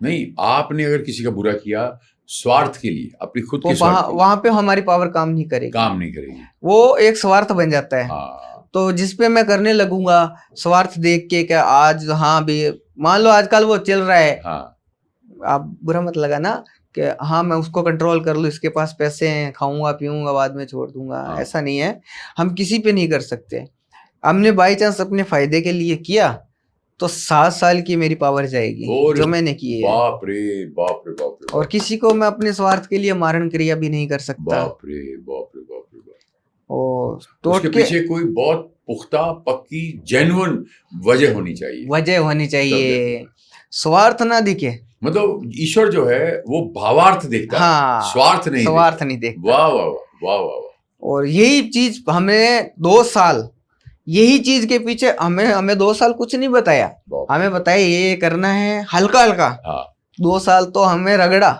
नहीं, आपने अगर किसी का बुरा किया स्वार्थ के लिए, अपनी खुद वो के स्वार्थ के लिए, वहां पे हमारी पावर काम नहीं करेगी, काम नहीं करेगी। वो एक स्वार्थ बन जाता है। हाँ तो जिस पे मैं करने लगूंगा स्वार्थ देख के, क्या आज हाँ भी मान लो आजकल वो चल रहा है, हाँ आप बुरा मत लगाना कि हाँ मैं उसको कंट्रोल कर लूँ, इसके पास पैसे हैं, खाऊंगा पीऊंगा बाद में छोड़ दूंगा, हाँ। ऐसा नहीं है, हम किसी पे नहीं कर सकते। हमने बाई चांस अपने फायदे के लिए किया तो 7 साल की मेरी पावर जाएगी और जो मैंने की है, बाप रे बाप रे बाप रे, और किसी को मैं अपने स्वार्थ के लिए मारण क्रिया भी नहीं कर सकता। बाप रे बाप रे बाप रे बाप। और तो उसके पीछे कोई बहुत पुख्ता पक्की जेन्युइन वजह होनी चाहिए, वजह होनी चाहिए, स्वार्थ ना दिखे। मतलब ईश्वर जो है वो भावार्थ देखता है, हाँ, स्वार्थ नहीं स्वार्थ देखता। नहीं देखता। वाह वाह वाह वाह वाह वाह। और यही चीज हमें 2 साल, यही चीज के पीछे हमें 2 साल कुछ नहीं बताया, बाप। हमें बताया ये करना है हल्का हल्का। हाँ 2 साल तो हमें रगड़ा,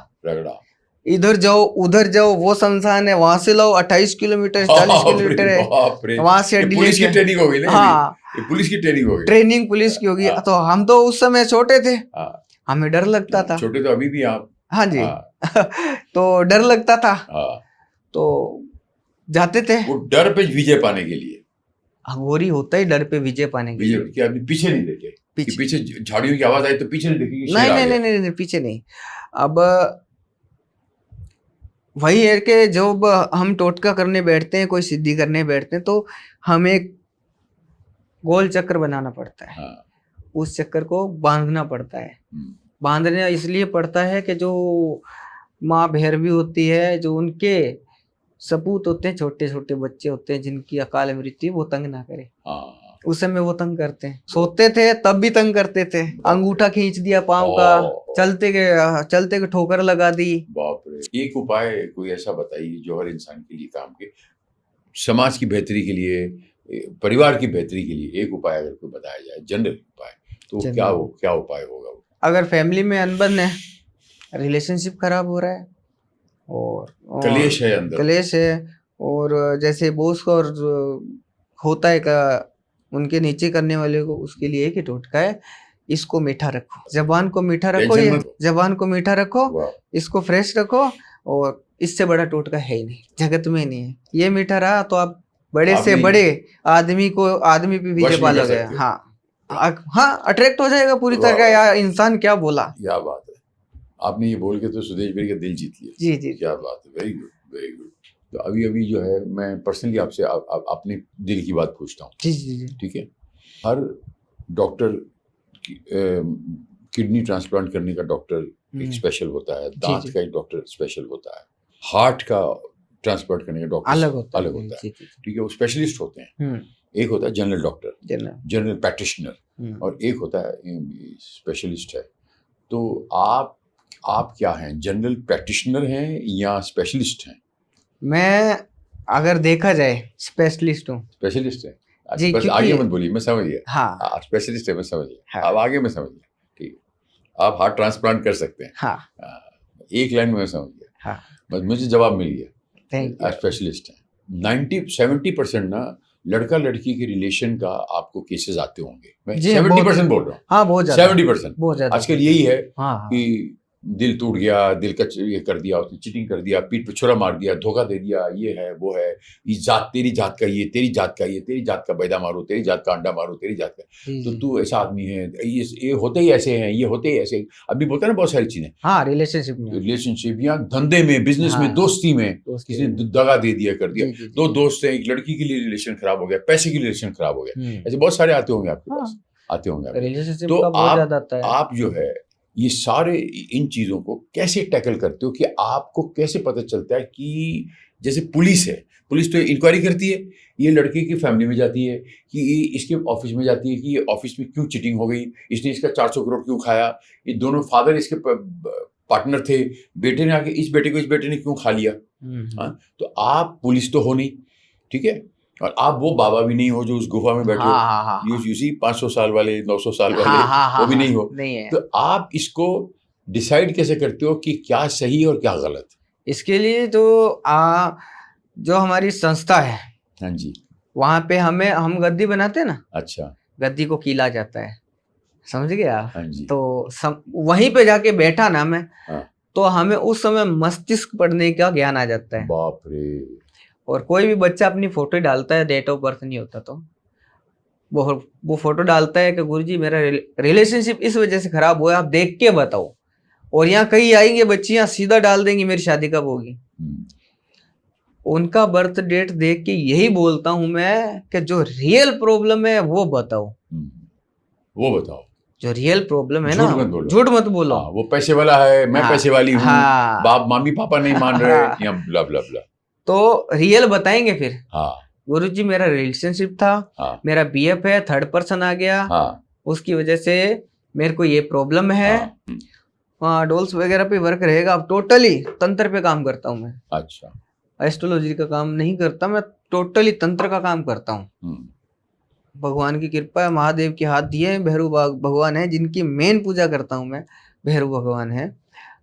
इधर जाओ उधर जाओ, वो शमशान है वहां से लाओ 28 किलोमीटर 40 किलोमीटर है, बाप रे, वहां से ये पुलिस की ट्रेनिंग हो गई ना, हाँ ये पुलिस की ट्रेनिंग हो गई। ट्रेनिंग पुलिस की होगी। हाँ। तो हम तो उस समय छोटे थे, हाँ, हमें डर लगता था। छोटे तो अभी भी आप। हाँ जी, हाँ, तो डर लगता था, हाँ, तो जाते थे। वो डर पे विजय पाने के लिए, अघोरी होता ही डर पे विजय पाने के लिए। विजय कि आदमी पीछे नहीं देखे, कि पीछे झाड़ियों की आवाज आई तो पीछे नहीं देखेगी, नहीं नहीं नहीं नहीं नहीं, पीछे नहीं। अब वही है कि जब हम टोटका करने बैठते हैं, कोई सिद्धि करने बैठते हैं, तो हमें एक गोल चक्र बनाना पड़ता है। हाँ, उस चक्कर को बांधना पड़ता है। बांधना इसलिए पड़ता है कि जो माँ भैरवी होती है, जो उनके सपूत होते हैं, छोटे छोटे बच्चे होते हैं जिनकी अकाल मृत्यु, वो तंग ना करे। हाँ, उस समय वो तंग करते हैं, सोते थे तब भी तंग करते थे, अंगूठा खींच दिया पाँव का, चलते के ठोकर लगा दी। बाप रे। एक उपाय कोई ऐसा बताइए जो हर इंसान के लिए काम के, समाज की बेहतरी के लिए, परिवार की बेहतरी के लिए एक उपाय अगर कोई बताया जाए, जनरल उपाय, तो क्या उपाय होगा? अगर फैमिली में अनबन है, रिलेशनशिप खराब हो रहा है और कलेश है अंदर, कलेश है, और जैसे बॉस को और होता है का उनके नीचे करने वाले को, उसके लिए एक ही टोटका है, इसको मीठा रखो, जबान को मीठा रखो, ये जबान को मीठा रखो, इसको फ्रेश रखो, और इससे बड़ा टोटका है ही नहीं, जगत में नहीं है। ये मीठा रहा तो आप बड़े से बड़े आदमी पे विजय पालोगे। हाँ हाँ, अट्रैक्ट हो जाएगा पूरी तरह, यार इंसान क्या बोला। क्या बात है, आपने ये बोल के तो सुदेश भाई का दिल जीत लिया। जी जी, क्या बात है, वेरी गुड वेरी गुड। तो अभी जो है मैं पर्सनली आपसे अपने दिल की बात पूछता हूँ। जी जी जी, ठीक है। हर डॉक्टर किडनी ट्रांसप्लांट करने का डॉक्टर एक स्पेशल होता है, दांत जी। का एक डॉक्टर स्पेशल होता है, हार्ट का ट्रांसप्लांट करने का डॉक्टर अलग होता अलग है। होता है, जी, जी, जी। ठीक है, वो स्पेशलिस्ट होते हैं। हम्म, एक होता है जनरल डॉक्टर, जनरल प्रैक्टिशनर, हम्म। और एक होता है स्पेशलिस्ट है। तो आप क्या हैं, जनरल प्रैक्टिशनर हैं या स्पेशलिस्ट हैं? मैं अगर देखा जाए स्पेशलिस्ट हूँ। स्पेशलिस्ट है। अच्छा, जी, बस क्योंकि आगे मत बोलिए, मैं समझ गया। हाँ, आप स्पेशलिस्ट है, मैं समझ गया। हाँ, अब आगे मैं समझ गया, ठीक है। आप हार्ट ट्रांसप्लांट कर सकते हैं। हाँ, हाँ, एक लाइन में मैं समझ गया, हाँ। बस मुझे जवाब मिल गया। थैंक आप यू। स्पेशलिस्ट हैं। 70% ना लड़का लड़की के रिलेशन का आपको केसेस आते होंगे। मैं जी, 70% बोल रहा हूँ। हाँ, बहुत ज्यादा, 70% बहुत ज्यादा। आजकल यही है हाँ, हाँ। कि दिल टूट गया, दिल का ये कर दिया, उसने चीटिंग कर दिया, पीठ पे छुरा मार दिया, धोखा दे दिया, ये है वो है, ये जात तेरी जात का, ये तेरी जात का, ये तेरी जात का बैदा मारो, तेरी जात का अंडा मारो, तेरी जात का, जी, तो जी। तू ऐसा आदमी है, ये होते ही ऐसे हैं, ये होते ही ऐसे। अभी बोलता है ना बहुत सारी चीजें, हाँ, रिलेशनशिप में। रिलेशनशिप या धंधे में, बिजनेस में, हाँ, दोस्ती में, दोस्ती किसी ने में। दगा दे दिया, कर दिया। जी, जी, जी। दो दोस्त हैं, एक लड़की के लिए रिलेशन खराब हो गया, पैसे के लिए रिलेशन खराब हो गया, हम्म। ऐसे बहुत सारे आते होंगे आपके हाँ, पास, आते होंगे आपके। रिलेशनशिप तो का बहुत ज्यादा आता है। आप जो है ये सारे इन चीजों को कैसे टैकल करते हो, कि आपको कैसे पता चलता है कि जैसे पुलिस है, पुलिस तो इंक्वायरी करती है, ये लड़के की फैमिली में जाती है, कि ये इसके ऑफिस में जाती है, कि ये ऑफिस में क्यों चीटिंग हो गई, इसने इसका 400 करोड़ क्यों खाया, ये दोनों फादर इसके पार्टनर थे, बेटे ने आके इस बेटे को इस बेटे ने क्यों खा लिया। हाँ, तो आप पुलिस तो हो नहीं, ठीक है, और आप वो बाबा भी नहीं हो जो उस गुफा में बैठे हो, हाँ, हाँ, हाँ, हाँ। यूसी 500 साल वाले, 900 साल वाले, हाँ, हाँ, हाँ, वो भी हाँ, नहीं हो। नहीं है। तो आप इसको डिसाइड कैसे करते हो कि क्या सही और क्या गलत? इसके लिए तो जो हमारी संस्था है, हाँ जी। वहां पे हम गद्दी बनाते हैं ना, अच्छा। गद्दी को कीला जाता है, समझ गए आप? हाँ जी। तो वहीं पे जाके बैठा ना मैं, हाँ। तो हमें उस समय मस्तिष्क पढ़ने का ज्ञान आ जाता है। बाप रे। और कोई भी बच्चा अपनी फोटो डालता है, डेट ऑफ बर्थ नहीं होता, तो वो फोटो डालता है कि गुरुजी मेरा रिलेशनशिप इस वजह से खराब हुआ है, आप देख के बताओ। और यहाँ कई आएंगे बच्चियां सीधा डाल देंगी मेरी शादी कब होगी। उनका बर्थ डेट देख के यही बोलता हूं मैं कि जो रियल प्रॉब्लम है वो बताओ, वो बताओ, जो रियल प्रॉब्लम है झूठ ना, मत बोलो। झूठ मत बोलो। हाँ, वो पैसे वाला है, मैं हाँ, पैसे वाली हूँ, हाँ। बाप मामी पापा नहीं मान रहे, हाँ। या ब्ला ब्ला ब्ला। तो रियल बताएंगे फिर। हाँ, गुरुजी मेरा रिलेशनशिप था, हाँ, मेरा बीएफ है, थर्ड पर्सन आ गया, हाँ, उसकी वजह से मेरे को ये प्रॉब्लम है। हाँ, वहाँ डोल्स वगैरह पे वर्क रहेगा। अब टोटली तंत्र पे काम करता हूँ मैं, अच्छा। एस्ट्रोलॉजी का काम नहीं करता मैं, टोटली तंत्र का काम करता हूँ। भगवान की कृपा है, महादेव के हाथ दिए हैं, भैरव भगवान है जिनकी मेन पूजा करता हूँ मैं, भैरव भगवान है,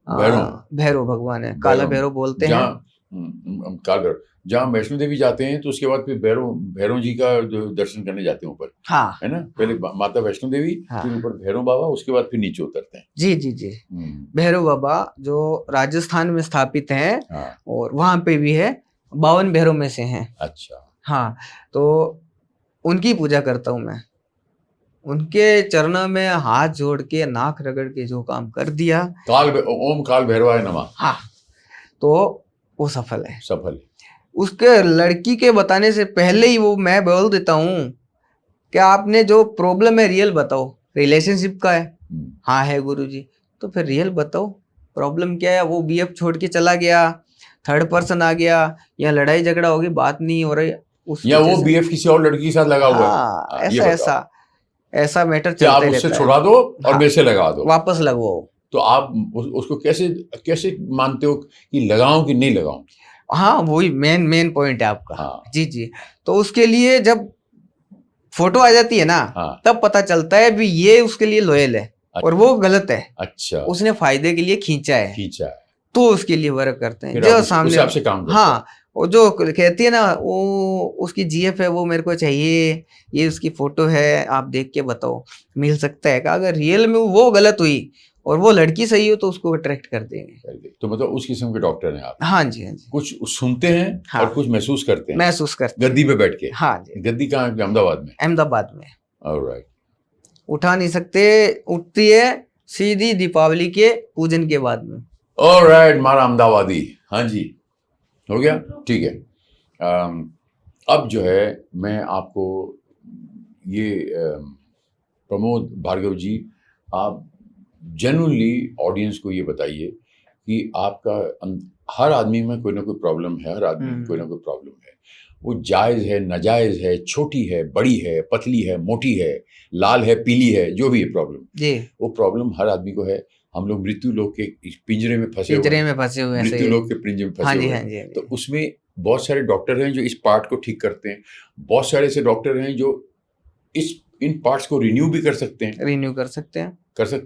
भैरव भगवान है, काला भैरव बोलते हैं। काल भैरव, जहाँ वैष्णो देवी जाते हैं तो उसके बाद फिर भैरव जी का जो दर्शन करने जाते हैं ऊपर, हाँ, है ना, पहले माता वैष्णो देवी, हाँ, फिर ऊपर भैरव बाबा, उसके बाद फिर नीचे उतरते हैं। जी, जी, जी। भैरव बाबा जो राजस्थान में स्थापित हैं, हाँ। और वहां पे भी है, 52 भैरव में से हैं। अच्छा। हाँ, तो उनकी पूजा करता हूँ मैं, उनके चरणों में हाथ जोड़ के नाक रगड़ के जो काम कर दिया, ओम काल भैरवाय नमः, हाँ, तो वो सफल है। सफल। उसके लड़की के बताने से पहले ही वो मैं बोल देता हूँ कि आपने जो प्रॉब्लम है रियल बताओ, रिलेशनशिप का है, हाँ है गुरुजी, तो फिर रियल बताओ प्रॉब्लम क्या है। वो बीएफ छोड़ के चला गया, थर्ड पर्सन आ गया, या लड़ाई झगड़ा होगी, बात नहीं हो रही, या वो बीएफ किसी और लड़की के साथ लगा हुआ है, हाँ, ऐसा मैटर कि आप चलते उससे रहता छुड़ा है। दो और हाँ, मेरे से लगा दो, वापस लगवाओ। तो आप उसको कैसे मानते हो कि लगाऊं कि नहीं लगाऊं? हाँ, वही मेन पॉइंट है आपका। हाँ। जी, जी। तो उसके लिए जब फोटो आ जाती है ना, हाँ। तब पता चलता है भी ये उसके लिए लॉयल है और वो गलत है। अच्छा, उसने फायदे के लिए खींचा है, तो उसके लिए वर्क करते हैं। फिर जो आप सामने आपसे काम करते हाँ, वो जो कहती है ना, वो उसकी जीएफ है, वो मेरे को चाहिए, ये उसकी फोटो है, आप देख के बताओ मिल सकता है। अगर रियल में वो गलत हुई और वो लड़की सही हो तो उसको अट्रैक्ट कर देंगे। तो मतलब उस किस्म के डॉक्टर हैं आप? हाँ जी, हाँ जी। कुछ सुनते हैं, हाँ, और कुछ महसूस करते हैं, गद्दी पे बैठ के। हाँ जी। गद्दी कहाँ है? अहमदाबाद में? अहमदाबाद में। ऑलराइट। उठा नहीं सकते, उठती है सीधी दीपावली के पूजन के बाद में। ऑलराइट, मारा अहमदाबादी। हाँ जी, हो गया, ठीक है। अब जो है मैं आपको ये प्रमोद भार्गव जी, आप जेन्युइनली ऑडियंस को ये बताइए कि आपका हर आदमी में कोई ना कोई प्रॉब्लम है, हर आदमी में कोई ना कोई प्रॉब्लम है। वो जायज़ है, नाजायज़ है, छोटी है, बड़ी है, पतली है, मोटी है, लाल है, पीली है, जो भी है प्रॉब्लम, जी, वो प्रॉब्लम हर आदमी को है। हम लोग मृत्यु लोक के पिंजरे में फंसे हुए पिंजरे हैं, में फंसे हुए हैं, मृत्यु सही है। लोक के पिंजरे में हाँ फंसे जी, हुए हाँ हैं। जी, हाँ तो जी। उसमें बहुत सारे डॉक्टर हैं जो इस पार्ट को ठीक करते हैं, बहुत सारे ऐसे डॉक्टर हैं जो इन पार्ट्स को रिन्यू भी कर सकते हैं, रिन्यू कर सकते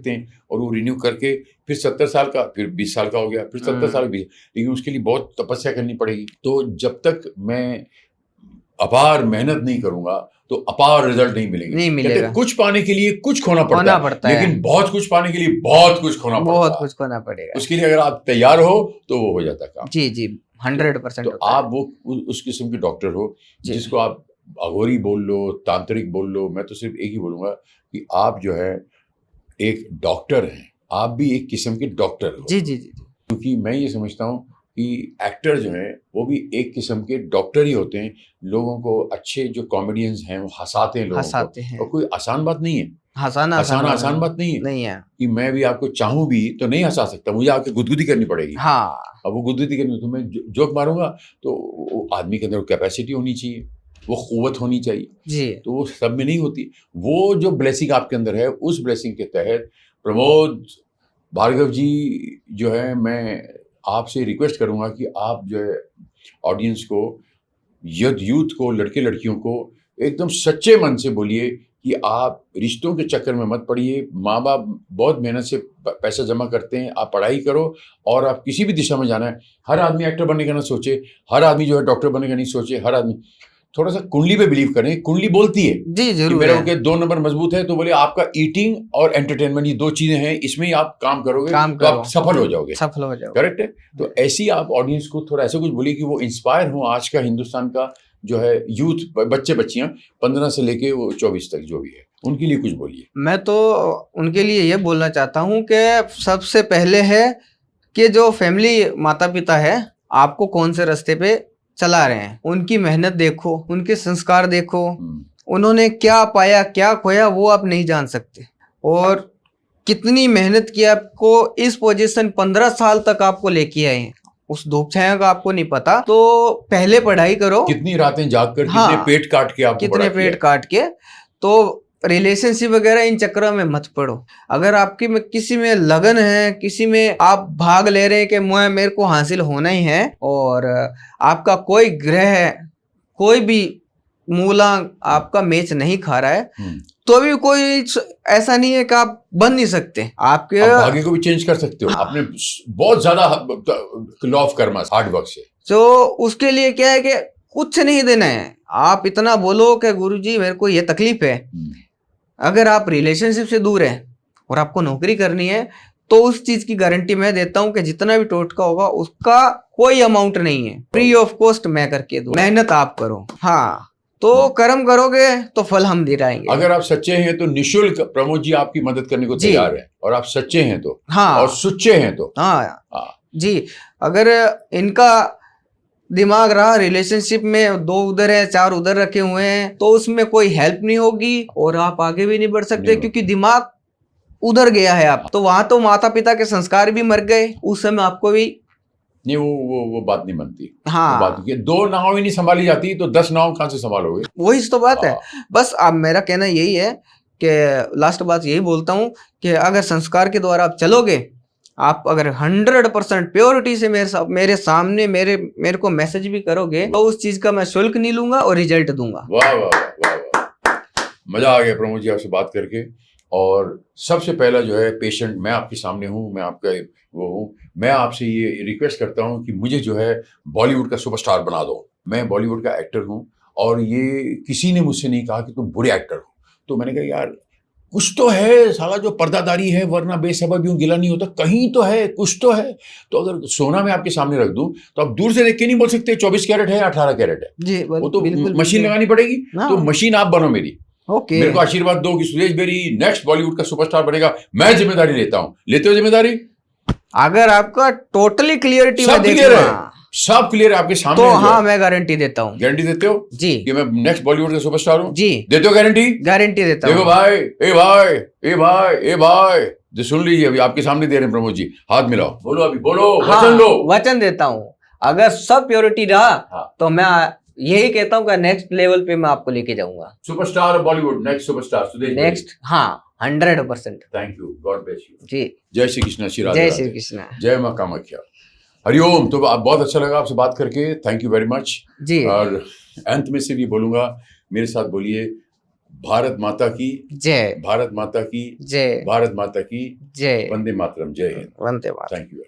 हैं। और वो रिन्यू करके फिर 70 साल का, फिर 20 साल का हो गया, फिर 70 साल 20, लेकिन उसके लिए बहुत तपस्या करनी पड़ेगी। तो जब तक मैं अपार मेहनत नहीं करूंगा तो अपार रिजल्ट नहीं मिलेंगे। नहीं कहते मिलेगा। हैं, कुछ पाने के लिए कुछ खोना खोना पड़ता पड़ता है, है। लेकिन बहुत कुछ पाने के लिए बहुत कुछ खोना बहुत पड़ता है। कुछ खोना पड़ेगा। उसके लिए अगर आप तैयार हो तो वो हो जाता है काम। जी, जी, 100% तो होता है। आप वो उस किस्म के डॉक्टर हो जी। जिसको आप अघोरी बोल लो, तांत्रिक बोल लो, मैं तो सिर्फ एक ही बोलूंगा कि आप जो है एक डॉक्टर हैं, आप भी एक किस्म के डॉक्टर हो। जी, जी, जी, जी। क्योंकि मैं ये समझता हूँ कि एक्टर जो हैं वो भी एक किस्म के डॉक्टर ही होते हैं। लोगों को, अच्छे जो कॉमेडियंस हैं वो हंसाते हैं लोगों हँसाते को, हैं। और कोई आसान बात नहीं है। हँसाना हंसाना आसान बात नहीं है नहीं है। कि मैं भी आपको चाहूं भी तो नहीं हंसा सकता, मुझे आपकी गुदगुदी करनी पड़ेगी। हाँ, अब वो गुदगुदी करनी, तो मैं जोक मारूंगा तो वो आदमी के अंदर कैपेसिटी होनी चाहिए, वो क़ुव्वत होनी चाहिए, जी। तो वो सब में नहीं होती। वो जो ब्लेसिंग आपके अंदर है, उस ब्लेसिंग के तहत प्रमोद भार्गव जी जो है, मैं आपसे रिक्वेस्ट करूंगा कि आप जो है ऑडियंस को, यूथ को, लड़के लड़कियों को एकदम सच्चे मन से बोलिए कि आप रिश्तों के चक्कर में मत पड़िए। माँ बाप बहुत मेहनत से पैसा जमा करते हैं, आप पढ़ाई करो और आप किसी भी दिशा में जाना है। हर आदमी एक्टर बनने का ना सोचे, हर आदमी जो है डॉक्टर बनने का नहीं सोचे। हर आदमी थोड़ा सा कुंडली पे बिलीव करें। कुंडली बोलती है जी, कि जरूर मेरे है। के 2 नंबर मजबूत है, तो बोले आपका ईटिंग और एंटरटेनमेंट, ये 2 चीजें हैं, इसमें ही आप काम करोगे काम तो आप करो, सफल हो जाओगे। सफल हो जाओ। करेक्ट है। तो ऐसी आप ऑडियंस को थोड़ा ऐसा कुछ बोलिए कि वो इंस्पायर हो। आज का हिंदुस्तान का जो है यूथ, बच्चे बच्चियां 15 से लेके वो 24 तक जो भी है, उनके लिए कुछ बोलिए। मैं तो उनके लिए ये बोलना चाहता हूँ कि सबसे पहले है कि जो फैमिली, माता पिता है, आपको कौन से रास्ते पे चला रहे हैं, उनकी मेहनत देखो, उनके संस्कार देखो, उन्होंने क्या पाया क्या खोया वो आप नहीं जान सकते। और कितनी मेहनत की आपको इस पोजीशन 15 साल तक आपको लेके आए हैं, उस धूप छाया का आपको नहीं पता। तो पहले पढ़ाई करो, कितनी रातें जागकर, हाँ, कितने पेट काट के आपको कितने बड़ा पेट किया। काट के। तो रिलेशनशिप वगैरह इन चक्करों में मत पड़ो। अगर आपकी में किसी में लगन है, किसी में आप भाग ले रहे हैं कि मेरे को हासिल होना ही है, और आपका कोई ग्रह, कोई भी मूलांक आपका मैच नहीं खा रहा है, तो भी कोई ऐसा नहीं है कि आप बन नहीं सकते। आपके आप भाग्य को भी चेंज कर सकते हो, आपने बहुत ज्यादा law of Karma, hard work से। तो उसके लिए क्या है कि कुछ नहीं देना है, आप इतना बोलो कि गुरुजी मेरे को ये तकलीफ है। अगर आप रिलेशनशिप से दूर है और आपको नौकरी करनी है, तो उस चीज की गारंटी मैं देता हूं कि जितना भी टोटका होगा उसका कोई अमाउंट नहीं है, फ्री ऑफ कॉस्ट मैं करके दूं। मेहनत आप करो, हाँ, तो कर्म करोगे तो फल हम दिलाएंगे। अगर आप सच्चे हैं तो निशुल्क प्रमोद जी आपकी मदद करने को तैयार है, और आप सच्चे हैं तो, हाँ, और सुच्चे हैं तो, हाँ जी। अगर इनका दिमाग रहा रिलेशनशिप में, 2 उधर है 4 उधर रखे हुए हैं, तो उसमें कोई हेल्प नहीं होगी और आप आगे भी नहीं बढ़ सकते, क्योंकि दिमाग उधर गया है आप। तो वहां तो माता पिता के संस्कार भी मर गए, उस समय आपको भी नहीं, वो बात नहीं बनती। हाँ, वो बात नहीं, 2 नाव ही नहीं संभाली जाती तो 10 नाव कहां से संभालोगे। वही तो बात है। बस अब मेरा कहना यही है कि लास्ट बात यही बोलता हूँ कि अगर संस्कार के द्वारा आप चलोगे, आप अगर 100% प्योरिटी से मेरे सामने मेरे को मैसेज भी करोगे, तो उस चीज का मैं शुल्क नहीं लूंगा और रिजल्ट दूंगा। वाह वाह वाह वाह, मजा आ गया प्रमोद जी आपसे बात करके। और सबसे पहला जो है पेशेंट, मैं आपके सामने हूँ, मैं आपका वो हूँ, मैं आपसे ये रिक्वेस्ट करता हूँ कि मुझे जो है बॉलीवुड का सुपरस्टार बना दो। मैं बॉलीवुड का एक्टर हूँ, और ये किसी ने मुझसे नहीं कहा कि तुम बुरे एक्टर हो। तो मैंने कहा यार कुछ तो है साला जो पर्दादारी है, वरना बेसबब यूं गिला नहीं होता, कहीं तो है, कुछ तो है। तो अगर सोना मैं आपके सामने रख दूं तो आप दूर से देख के नहीं बोल सकते 24 कैरेट है या 18 कैरेट है जी, वो तो बिल्कुल, मशीन लगानी पड़ेगी। तो मशीन आप बनो मेरी, ओके। मेरे को आशीर्वाद दो कि सुरेश बेरी नेक्स्ट बॉलीवुड का सुपरस्टार बनेगा। मैं जिम्मेदारी लेता हूँ। लेते हो जिम्मेदारी? अगर आपका टोटली क्लियरिटी में सब क्लियर देखना, है, सब क्लियर है आपके सामने तो है जो हाँ है। मैं गारंटी देता हूँ। गारंटी देते हो जी कि मैं नेक्स्ट बॉलीवुड का सुपरस्टार हूँ? जी, देते हो गारंटी? गारंटी देता देखो हूँ। भाई, ए भाई, ए भाई, ए भाई, जो सुन लीजिए, अभी आपके सामने दे रहे हैं प्रमोद जी, हाथ मिलाओ, बोलो अभी, बोलो, हाँ, वचन लो। वचन देता हूँ, अगर सब प्योरिटी रहा हाँ। तो मैं यही कहता हूँ कि नेक्स्ट लेवल पे मैं आपको लेके जाऊंगा। Superstar of Bollywood, next superstar Sudesh भाई। नेक्स्ट, हाँ, 100%। Thank you, God bless you. जी, जय श्री कृष्ण, श्री राधे जय राधे। श्री कृष्ण। जय मां कामाख्या, हरिओम। तो बहुत अच्छा लगा आपसे बात करके, थैंक यू वेरी मच। जी, और अंत में सिर्फ ये बोलूंगा, मेरे साथ बोलिए, भारत माता की जय, भारत माता की जय, भारत माता की जय, वंदे मातरम, जय हिंद। वंदे मातरम। Thank you.